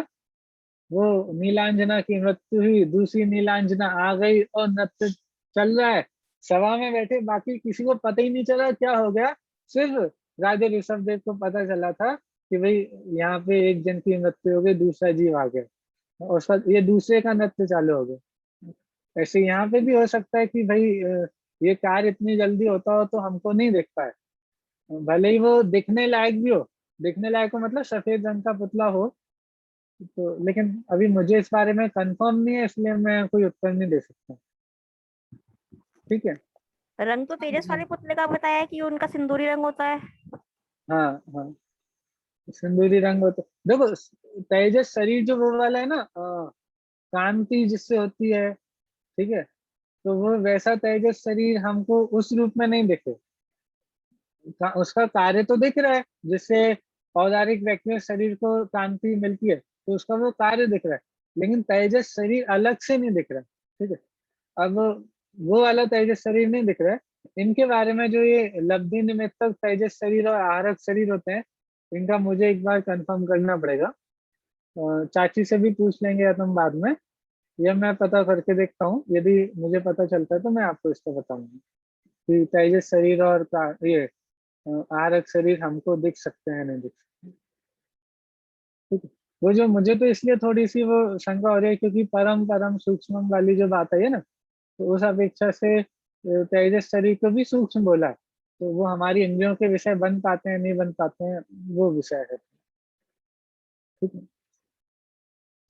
वो नीलांजना की मृत्यु हुई, दूसरी नीलांजना आ गई और नृत्य चल रहा है, सभा में बैठे बाकी किसी को पता ही नहीं चला क्या हो गया। सिर्फ राजा ऋषभदेव को पता चला था कि भाई यहाँ पे एक जन की मृत्यु हो गई, दूसरा जीव आ गया, और उसका ये दूसरे का नृत्य चालू हो गया। ऐसे यहाँ पे भी हो सकता है कि भाई ये कार्य इतनी जल्दी होता हो तो हमको नहीं दिख पाए, भले ही वो दिखने लायक भी हो। दिखने लायक हो मतलब सफेद रंग का पुतला हो, तो लेकिन अभी मुझे इस बारे में कंफर्म नहीं है, इसलिए मैं कोई उत्तर नहीं दे सकता। ठीक है। रंग तो तेजस वाले पुतले का बताया है कि उनका सिंदूरी रंग होता है। हाँ हाँ, सिंदूरी रंग होता। देखो तेजस शरीर जो वो वाला है ना, कांति जिससे होती है, ठीक है, तो वो वैसा तेजस शरीर हमको उस रूप में नहीं दिखे। उसका कार्य तो दिख रहा है, जिससे औदारिक व्यक्ति शरीर को कांति मिलती है, तो उसका वो कार्य दिख रहा है, लेकिन तेजस शरीर अलग से नहीं दिख रहा है, ठीक है। अब वो वाला तेजस शरीर नहीं दिख रहा है। इनके बारे में जो ये लब्धि निमित्तक तेजस शरीर और आहारक शरीर होते हैं, इनका मुझे एक बार कंफर्म करना पड़ेगा। चाची से भी पूछ लेंगे या तुम बाद में, या मैं पता करके देखता हूँ, यदि मुझे पता चलता है तो मैं आपको इसका बताऊंगा कि तेजस शरीर और ये आहारक शरीर हमको दिख सकते हैं नहीं दिख सकते। ठीक है। वो जो मुझे तो इसलिए थोड़ी सी वो शंका हो रही है क्योंकि परम परम सूक्ष्म वाली जो बात है ना, तो उस अपेक्षा से तेजस शरीर को भी सूक्ष्म बोला है, तो वो हमारी इंद्रियों के विषय बन पाते हैं नहीं बन पाते हैं, वो विषय है। ठीक है,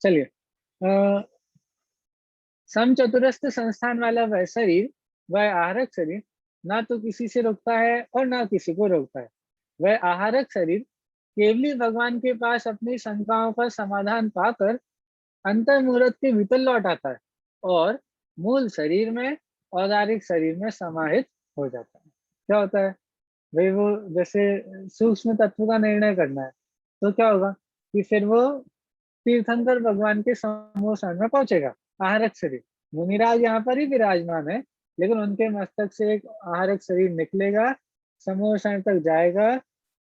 चलिए। समचतुरस्र संस्थान वाला वह शरीर, वह आहारक शरीर, ना तो किसी से रोकता है और ना किसी को रोकता है। वह आहारक शरीर केवली भगवान के पास अपनी शंकाओं का समाधान पाकर अंतर मुहूर्त के भीतर लौट आता है और मूल शरीर में, औदारिक शरीर में समाहित हो जाता है। क्या होता है भाई? वो जैसे सूक्ष्म तत्व का निर्णय करना है, तो क्या होगा कि फिर वो तीर्थंकर भगवान के समूह शरण में पहुंचेगा। आहारक शरीर मुनिराज यहाँ पर ही विराजमान है, लेकिन उनके मस्तक से एक आहारक शरीर निकलेगा, समूह शरण तक जाएगा,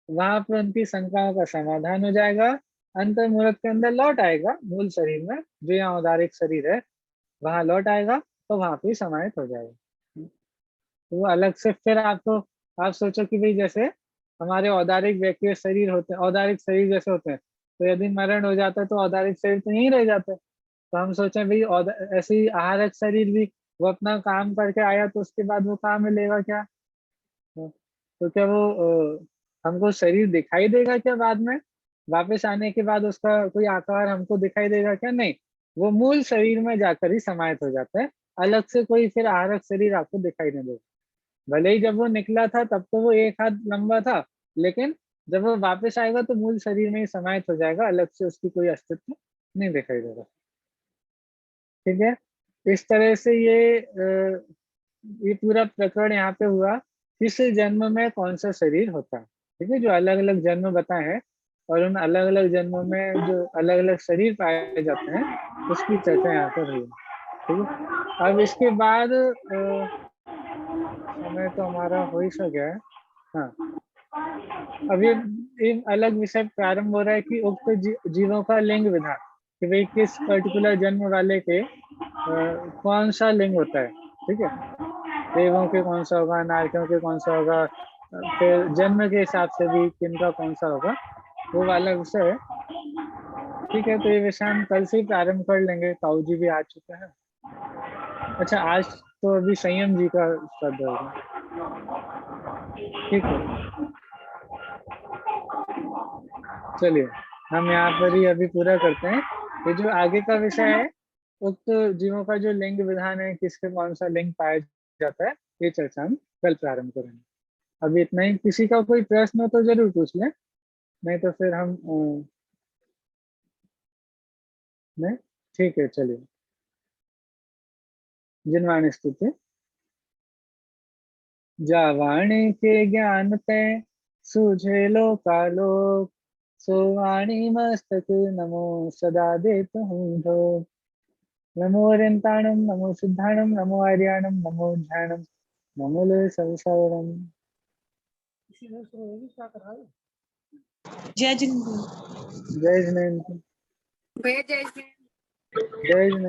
वहां पर उनकी शंकाओं का समाधान हो जाएगा, अंतर मुहूर्त के अंदर लौट आएगा मूल शरीर में, जो यहाँ औदारिक शरीर है वहां लौट आएगा, तो वहां पे समाहित हो जाएगा। तो वो अलग से फिर आपको, आप सोचो कि भाई जैसे हमारे औदारिक व्यक्ति शरीर होते हैं, औदारिक शरीर जैसे होते हैं, तो यदि मरण हो जाता है तो औदारिक शरीर तो यहीं रह जाता है। तो हम सोचे भाई ऐसे ही आहारक शरीर भी वो अपना काम करके आया, तो उसके बाद वो काम मिलेगा क्या? तो क्या वो हमको शरीर दिखाई देगा क्या बाद में? वापस आने के बाद उसका कोई आकार हमको दिखाई देगा क्या? नहीं, वो मूल शरीर में जाकर ही समाहित हो जाता है। अलग से कोई फिर आहारक शरीर आपको दिखाई नहीं देगा। भले ही जब वो निकला था तब तो वो एक हाथ लंबा था, लेकिन जब वो वापस आएगा तो मूल शरीर में ही समाहित हो जाएगा, अलग से उसकी कोई अस्तित्व नहीं दिखाई देगा। ठीक है, इस तरह से ये पूरा प्रकरण यहाँ पे हुआ किस जन्म में कौन सा शरीर होता है, ठीक है। जो अलग अलग जन्म बताए हैं और उन अलग अलग जन्मों में जो अलग अलग शरीर पाए जाते हैं उसकी चर्चा यहाँ पर हुई, ठीक है। अब इसके बाद समय तो हमारा हो ही सा गया है। हाँ, अब ये अलग विषय प्रारंभ हो रहा है कि उक्त जीवों का लिंग विधान, कि भाई किस पर्टिकुलर जन्म वाले के कौन सा लिंग होता है, ठीक है। देवों के कौन सा होगा, नारकियों के कौन सा होगा, फिर जन्म के हिसाब से भी किनका कौन सा होगा, वो वाला विषय है, ठीक है। तो ये विषय हम कल से ही प्रारंभ कर लेंगे, ताऊ जी भी आ चुके हैं। अच्छा, आज तो अभी संयम जी का श्राद्ध होगा, ठीक है। चलिए हम यहाँ पर ही अभी पूरा करते हैं। ये जो आगे का विषय है, उक्त जीवों का जो लिंग विधान है, किसके कौन सा लिंग पाया जाता है, ये चर्चा हम कल प्रारंभ करेंगे। अभी इतना ही। किसी का कोई प्रश्न हो तो जरूर पूछ लें, नहीं तो फिर हम नहीं, ठीक है। चलिए, जिनवाणी स्तुति। जावाणी के ज्ञान पे सूझे लोकालोक, सोवाणी मस्तक नमो सदा देत हूँ धो। नमो ओरियंताणम, नमो सिद्धाणम, नमो आर्याणम, नमो ध्यानम, नमो ले संसारम। जय जिन जय जिनेन्द्र, जय जय जय जिनेन्द्र।